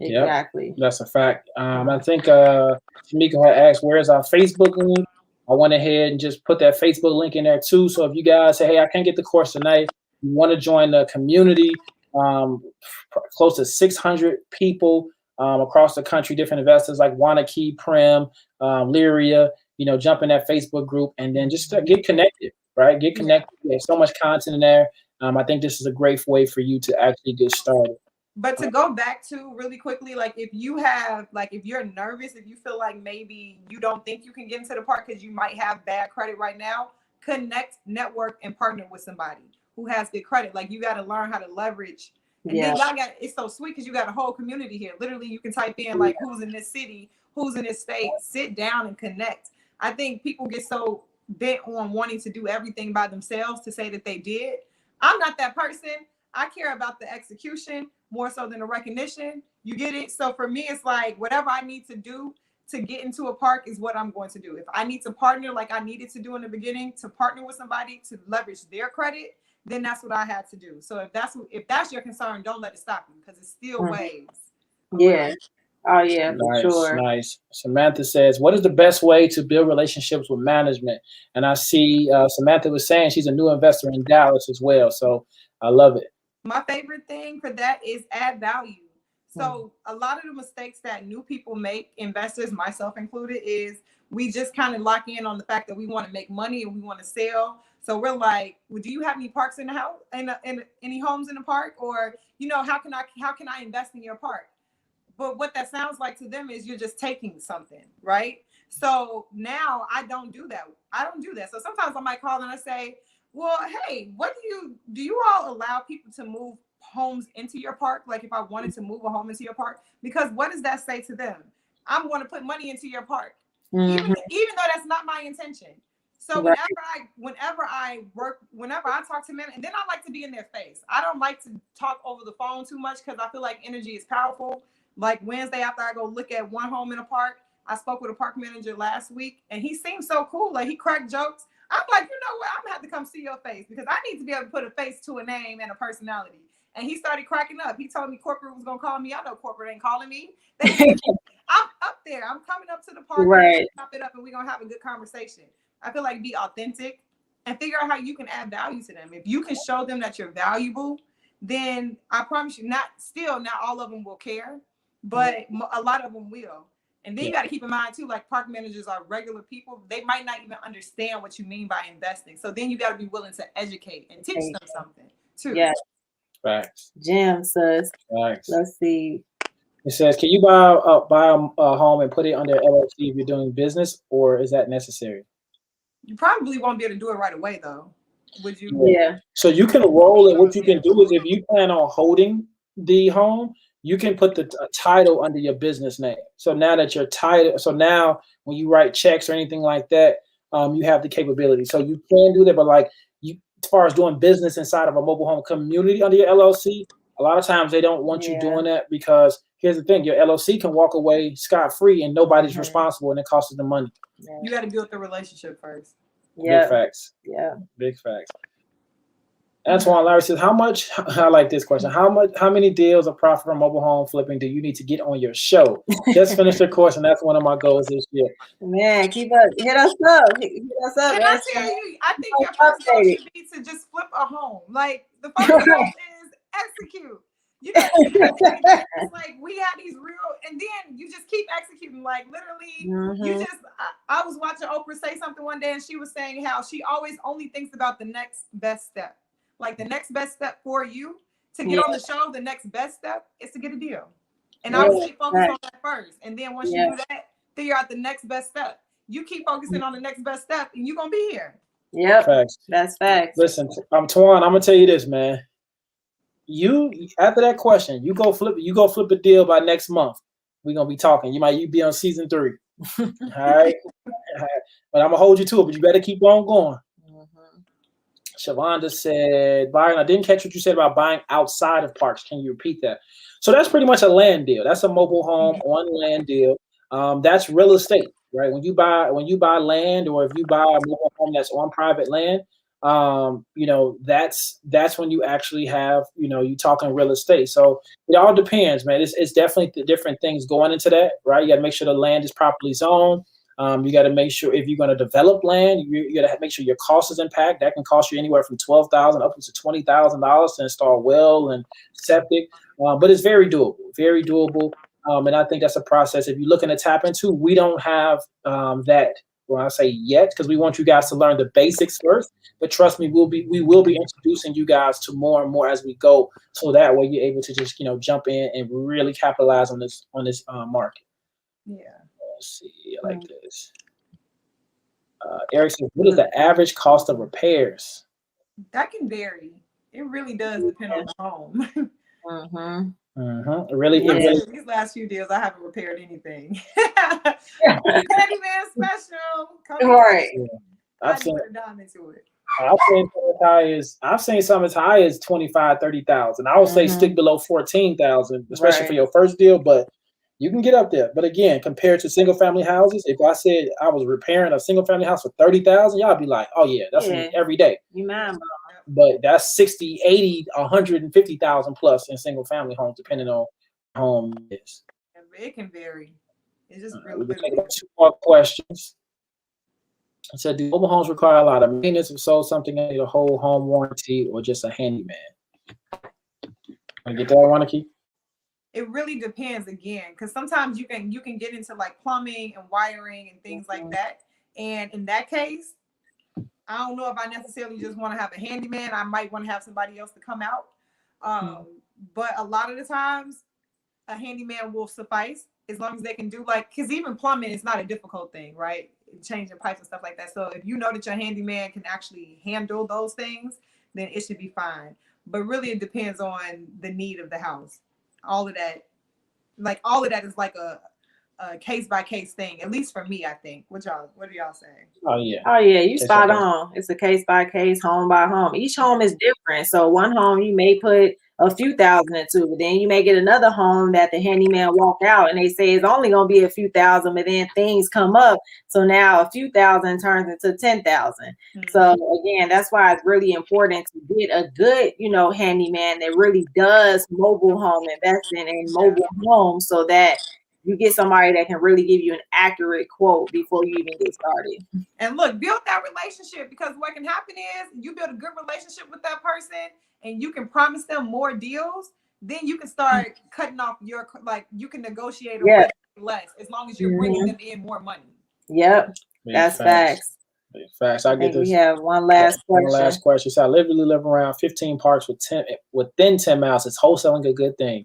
Exactly. Yep, that's a fact. I think Tamika had asked, where's our Facebook link? I went ahead and just put that Facebook link in there too. So if you guys say, hey, I can't get the course tonight, you want to join the community, close to 600 people across the country, different investors like Wanakee, Prim, Lyria, jump in that Facebook group and then just get connected, right? Get connected. There's so much content in there. I think this is a great way for you to actually get started. But to go back to really quickly, if you have, if you're nervous, if you feel like maybe you don't think you can get into the park because you might have bad credit right now, connect, network, and partner with somebody who has good credit. You got to learn how to leverage. And then it's so sweet because you got a whole community here. Literally, you can type in who's in this city, who's in this state, sit down and connect. I think people get so bent on wanting to do everything by themselves to say that they did. I'm not that person. I care about the execution more so than the recognition. You get it? So for me, it's whatever I need to do to get into a park is what I'm going to do. If I need to partner like I needed to do in the beginning, to partner with somebody to leverage their credit, then that's what I had to do. So if that's your concern, don't let it stop you because it's still ways. Yeah. Oh yeah, for sure. Nice. Samantha says, what is the best way to build relationships with management? And I see Samantha was saying she's a new investor in Dallas as well. So I love it. My favorite thing for that is add value. So a lot of the mistakes that new people make, investors, myself included, is we just kind of lock in on the fact that we want to make money and we want to sell. So we're like, well, do you have any parks in the house, and any homes in the park, or how can I invest in your park? But what that sounds like to them is you're just taking something, right? So now I don't do that. So sometimes I might call and I say, well, hey, do you all allow people to move homes into your park? Like if I wanted to move a home into your park, because what does that say to them? I'm going to put money into your park, even though that's not my intention. So whenever I talk to men, and then I like to be in their face. I don't like to talk over the phone too much because I feel like energy is powerful. Like Wednesday, after I go look at one home in a park, I spoke with a park manager last week, and he seemed so cool. Like he cracked jokes. I'm like, you know what? I'm gonna have to come see your face because I need to be able to put a face to a name and a personality. And he started cracking up. He told me corporate was gonna call me. I know corporate ain't calling me. I'm up there. I'm coming up to the park. Right. Chop it up, and we're gonna have a good conversation. I feel like be authentic and figure out how you can add value to them. If you can show them that you're valuable, then I promise you, not all of them will care, but a lot of them will. And then you got to keep in mind too, like park managers are regular people. They might not even understand what you mean by investing. So then you got to be willing to educate and teach them something too. Yeah. Facts. Jam, sis. Facts. Let's see. It says, can you buy a home and put it under LLC if you're doing business, or is that necessary? You probably won't be able to do it right away though. Would you? Yeah. So you can roll it. What you can do is if you plan on holding the home, you can put the title under your business name. So now that your title, now when you write checks or anything like that, you have the capability. So you can do that, but like as far as doing business inside of a mobile home community under your LLC, a lot of times they don't want you doing that because here's the thing: your LLC can walk away scot-free and nobody's responsible, and it costs them money. Yeah. You got to build the relationship first. Yeah. Big facts. Yeah. Big facts. Antoine Larry says, I like this question. How many deals of profit from mobile home flipping do you need to get on your show? Just finished the course, and that's one of my goals this year. Man, keep up. Hit us up. Hit us up. Can I tell you, I think your first goal should be to just flip a home. Like the first goal is execute. You know, it's like we had these real, and then you just keep executing. Like literally, you just. I was watching Oprah say something one day, and she was saying how she always only thinks about the next best step. Like the next best step for you to get on the show, the next best step is to get a deal. And I would stay focused on that first. And then once you do that, figure out the next best step. You keep focusing on the next best step, and you're gonna be here. Yep. Facts. That's facts. Listen, Twan, I'm gonna tell you this, man. You after that question, you go flip a deal by next month. We're gonna be talking. You be on season 3. All right. But I'm gonna hold you to it, but you better keep on going. Shavonda said, Byron, I didn't catch what you said about buying outside of parks. Can you repeat that? So that's pretty much a land deal. That's a mobile home on land deal. That's real estate, right? When you buy land, or if you buy a mobile home that's on private land, that's when you actually have, you talking real estate. So it all depends, man. It's definitely the different things going into that, right? You got to make sure the land is properly zoned. You got to make sure if you're going to develop land, you got to make sure your cost is impact. That can cost you anywhere from $12,000 up to $20,000 to install well and septic. But it's very doable, very doable. And I think that's a process. If you're looking to tap into, we don't have that. When I say yet, because we want you guys to learn the basics first. But trust me, we will be introducing you guys to more and more as we go, so that way you're able to just jump in and really capitalize on this market. Yeah. Let's see, I like this. Eric says, what is the average cost of repairs? That can vary. It really does depend on the home. Really, these last few deals, I haven't repaired anything. Handyman special. Right. I've seen some as high as 25,000, 30,000. I would say stick below 14,000, especially for your first deal, but you can get up there. But again, compared to single family houses, if I said I was repairing a single family house for 30,000, y'all be like, oh yeah, that's every day. You mind, but that's 60, 80, 150,000 plus in single family homes, depending on home is. It can vary. It's just really we take about 2 more questions. It said, do mobile homes require a lot of maintenance? If so, something I need a whole home warranty or just a handyman? Want to get that, Wanakee? It really depends again, because sometimes you can get into like plumbing and wiring and things like that. And in that case, I don't know if I necessarily just want to have a handyman. I might want to have somebody else to come out. But a lot of the times, a handyman will suffice as long as they can do like, because even plumbing is not a difficult thing, right? Changing pipes and stuff like that. So if you know that your handyman can actually handle those things, then it should be fine. But really, it depends on the need of the house. All of that, like all of that, is like a case by case thing. At least for me, I think. What do y'all say? Oh yeah. Oh yeah, you spot on. It's a case by case, home by home. Each home is different. So one home you may put a few thousand into, but then you may get another home that the handyman walk out and they say it's only gonna be a few thousand, but then things come up. So now a few thousand turns into 10,000. So again, that's why it's really important to get a good, handyman that really does mobile home investing in mobile homes, so that you get somebody that can really give you an accurate quote before you even get started. And look, build that relationship, because what can happen is you build a good relationship with that person and you can promise them more deals. Then you can start cutting off you can negotiate less as long as you're bringing them in more money. Yep. That's facts. Facts. I get this. We have one last question. So I literally live around 15 parks within 10 miles. Is wholesaling a good thing?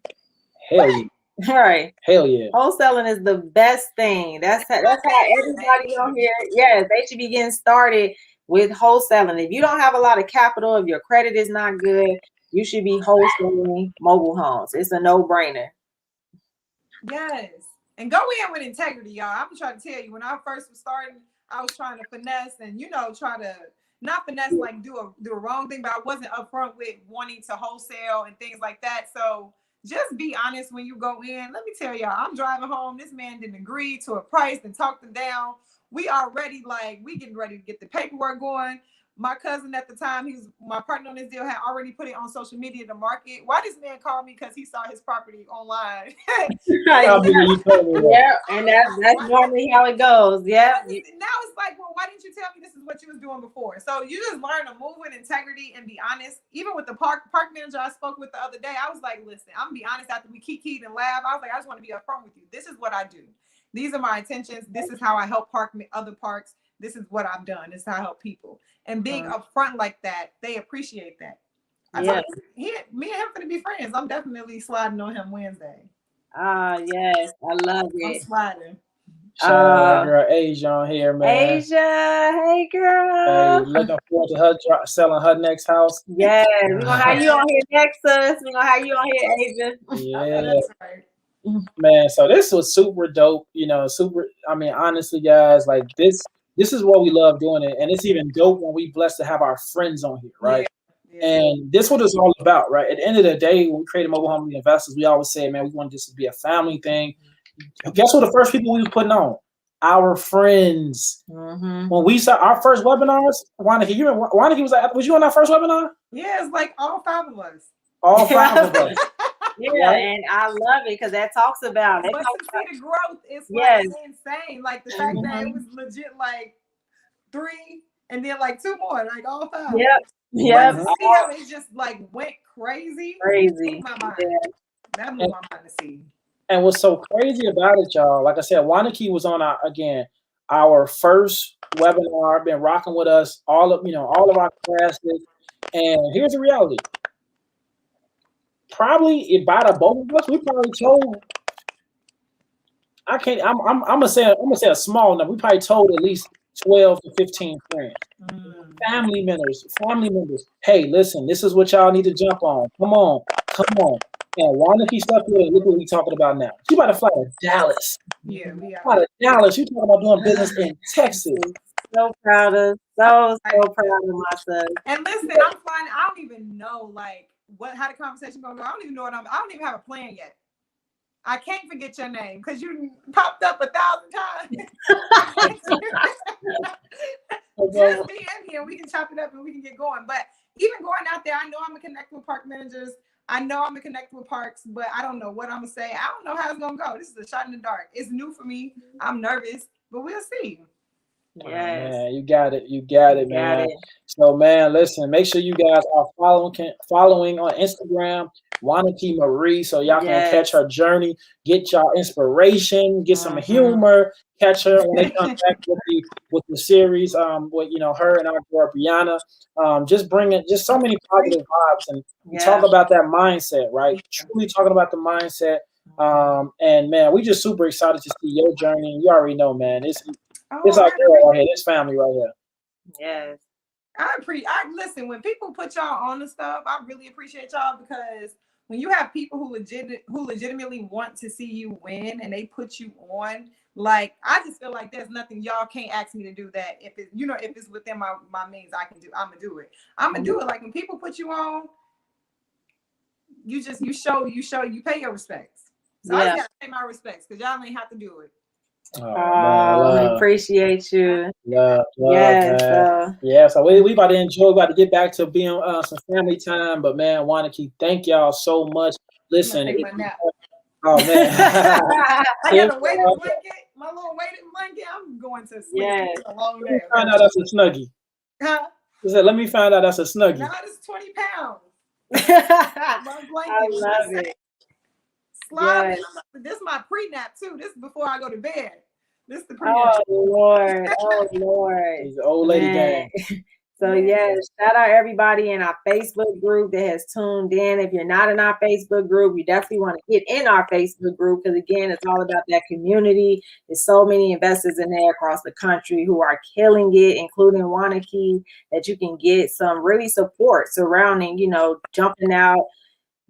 Hell yeah. All right. Hell yeah. Wholesaling is the best thing. That's how everybody on here, yes, they should be getting started with wholesaling. If you don't have a lot of capital, if your credit is not good, you should be wholesaling mobile homes. It's a no-brainer. Yes. And go in with integrity, y'all. I'm trying to tell you, when I first was starting, I was trying to finesse and, try to not finesse, like do a wrong thing, but I wasn't upfront with wanting to wholesale and things like that. So just be honest when you go in. Let me tell y'all, I'm driving home. This man didn't agree to a price and talked them down. We already we getting ready to get the paperwork going. My cousin at the time, he was my partner on this deal, had already put it on social media to market. Why this man called me? Because he saw his property online. Yeah, and that's normally how it goes. Yeah. Now it's like, well, why didn't you tell me this is what you was doing before? So you just learn to move with integrity and be honest. Even with the park manager I spoke with the other day, I was like, listen, I'm gonna be honest. After we kikied and laughed, I was like, I just want to be upfront with you. This is what I do. These are my intentions. This is how I help other parks. This is what I've done. This is how I help people. And being upfront like that, they appreciate that. Me and him gonna be friends. I'm definitely sliding on him Wednesday. Yes, I love it. I'm sliding. Shout out to girl Asia on here, man. Asia, hey girl. Hey, looking forward to her selling her next house. Yes, we're gonna have you on here next, sis. We're gonna have you on here, Asia. Yeah. That's right. Man, so this was super dope. Honestly, guys, like this is what we love doing it. And it's even dope when we blessed to have our friends on here, right? Yeah. And this is what it's all about, right? At the end of the day, when we created Mobile Home Investors, we always say, man, we want this to be a family thing. Guess what the first people we were putting on? Our friends. Mm-hmm. When we saw our first webinars, Wanakee was you on our first webinar? Yeah, it's like all 5 of us. All 5 of us. Yeah, and I love it because that talks about it. But to see the growth is insane. Like the fact that it was legit like 3 and then like 2 more, like all 5. Yep. To see how it just like went crazy. Crazy. My mind. Yeah. That blew my mind to see. And what's so crazy about it, y'all, like I said, Wanakee was on our first webinar, been rocking with us all of our classes. And here's the reality. Probably about a both of us, we probably told. I'm gonna say a small number. We probably told at least 12 to 15 friends, family members. Hey, listen, this is what y'all need to jump on. Come on. And Wanakee stuff here. Look what we talking about now. She about to fly to Dallas. Yeah, we are. Fly to Dallas. You talking about doing business in Texas? So proud of myself. And listen, I'm flying. I don't even know how the conversation gonna go. I don't even know I don't even have a plan yet. I can't forget your name because you popped up 1,000 times. Just be in here. We can chop it up and we can get going. But even going out there, I know I'm gonna connect with park managers. I know I'm gonna connect with parks, but I don't know what I'm gonna say. I don't know how it's gonna go. This is a shot in the dark. It's new for me. I'm nervous, but we'll see. Oh, Yes. man, you got it. You got it, You got man. it. So, man, listen, make sure you guys are following on Instagram, Wanakee Marie, so y'all can Yes. catch her journey, get y'all inspiration, get some Mhm. humor, catch her when they come back with the series, with her and our girl Brianna. Just bringing just so many positive vibes, and we talk Yeah. about that mindset, right? Truly talking about the mindset. And man, we just super excited to see your journey. You already know, man. It's Oh, our girl right here. This family right here. Yes. I listen, when people put y'all on the stuff, I really appreciate y'all, because when you have people who legitimately want to see you win and they put you on, like, I just feel like there's nothing y'all can't ask me to do that if it's within my means, I'm gonna do it. I'm gonna do it. Like, when people put you on, you pay your respects. So I just gotta pay my respects, because y'all ain't have to do it. Oh, appreciate you. Love, Yes. man. Yeah, so we about to enjoy, about to get back to being some family time. But man, Wanakee, thank y'all so much. Listen, Take my nap. oh man, I got a weighted blanket, my little weighted blanket. I'm going to sleep. Yes. It's a long let me day. find out that's a snuggie. Huh? He said, let me find out that's a snuggie. No, it's 20 pounds. My blanket. I love it. Slide Yes. in. This is my pre-nap too. This is before I go to bed. This is the Oh pre-nap. Lord. Oh Lord. He's an old lady gang. So yes, shout out everybody in our Facebook group that has tuned in. If you're not in our Facebook group, you definitely want to get in our Facebook group, because again, it's all about that community. There's so many investors in there across the country who are killing it, including Wanakee, that you can get some really support surrounding, jumping out,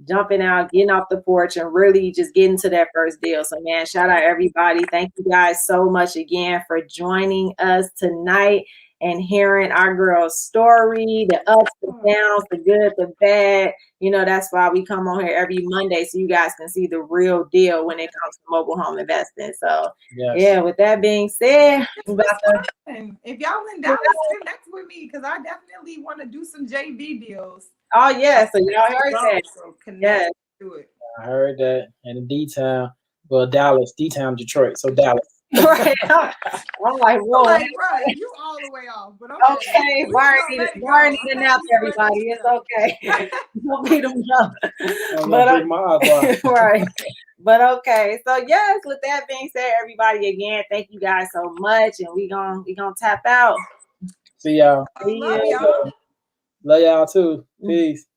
getting off the porch, and really just getting to that first deal. So man, shout out everybody. Thank you guys so much again for joining us tonight and hearing our girl's story, the ups, the downs, the good, the bad. That's why we come on here every Monday, so you guys can see the real deal when it comes to mobile home investing. So yeah, with that being said, if y'all in Dallas, connect with me, because I definitely want to do some JV deals. Oh yeah, so y'all heard that. So connect to it. I heard that. And D-Town, well, Dallas, D-Town, Detroit. So Dallas. Right. I'm like, whoa. Like, bro, you all the way off. But okay. Barney enough, everybody. It's okay. Don't beat them up. But right. But okay. So yes, with that being said, everybody, again, thank you guys so much. And we gonna tap out. See y'all. See Love y'all. Love y'all too. Peace.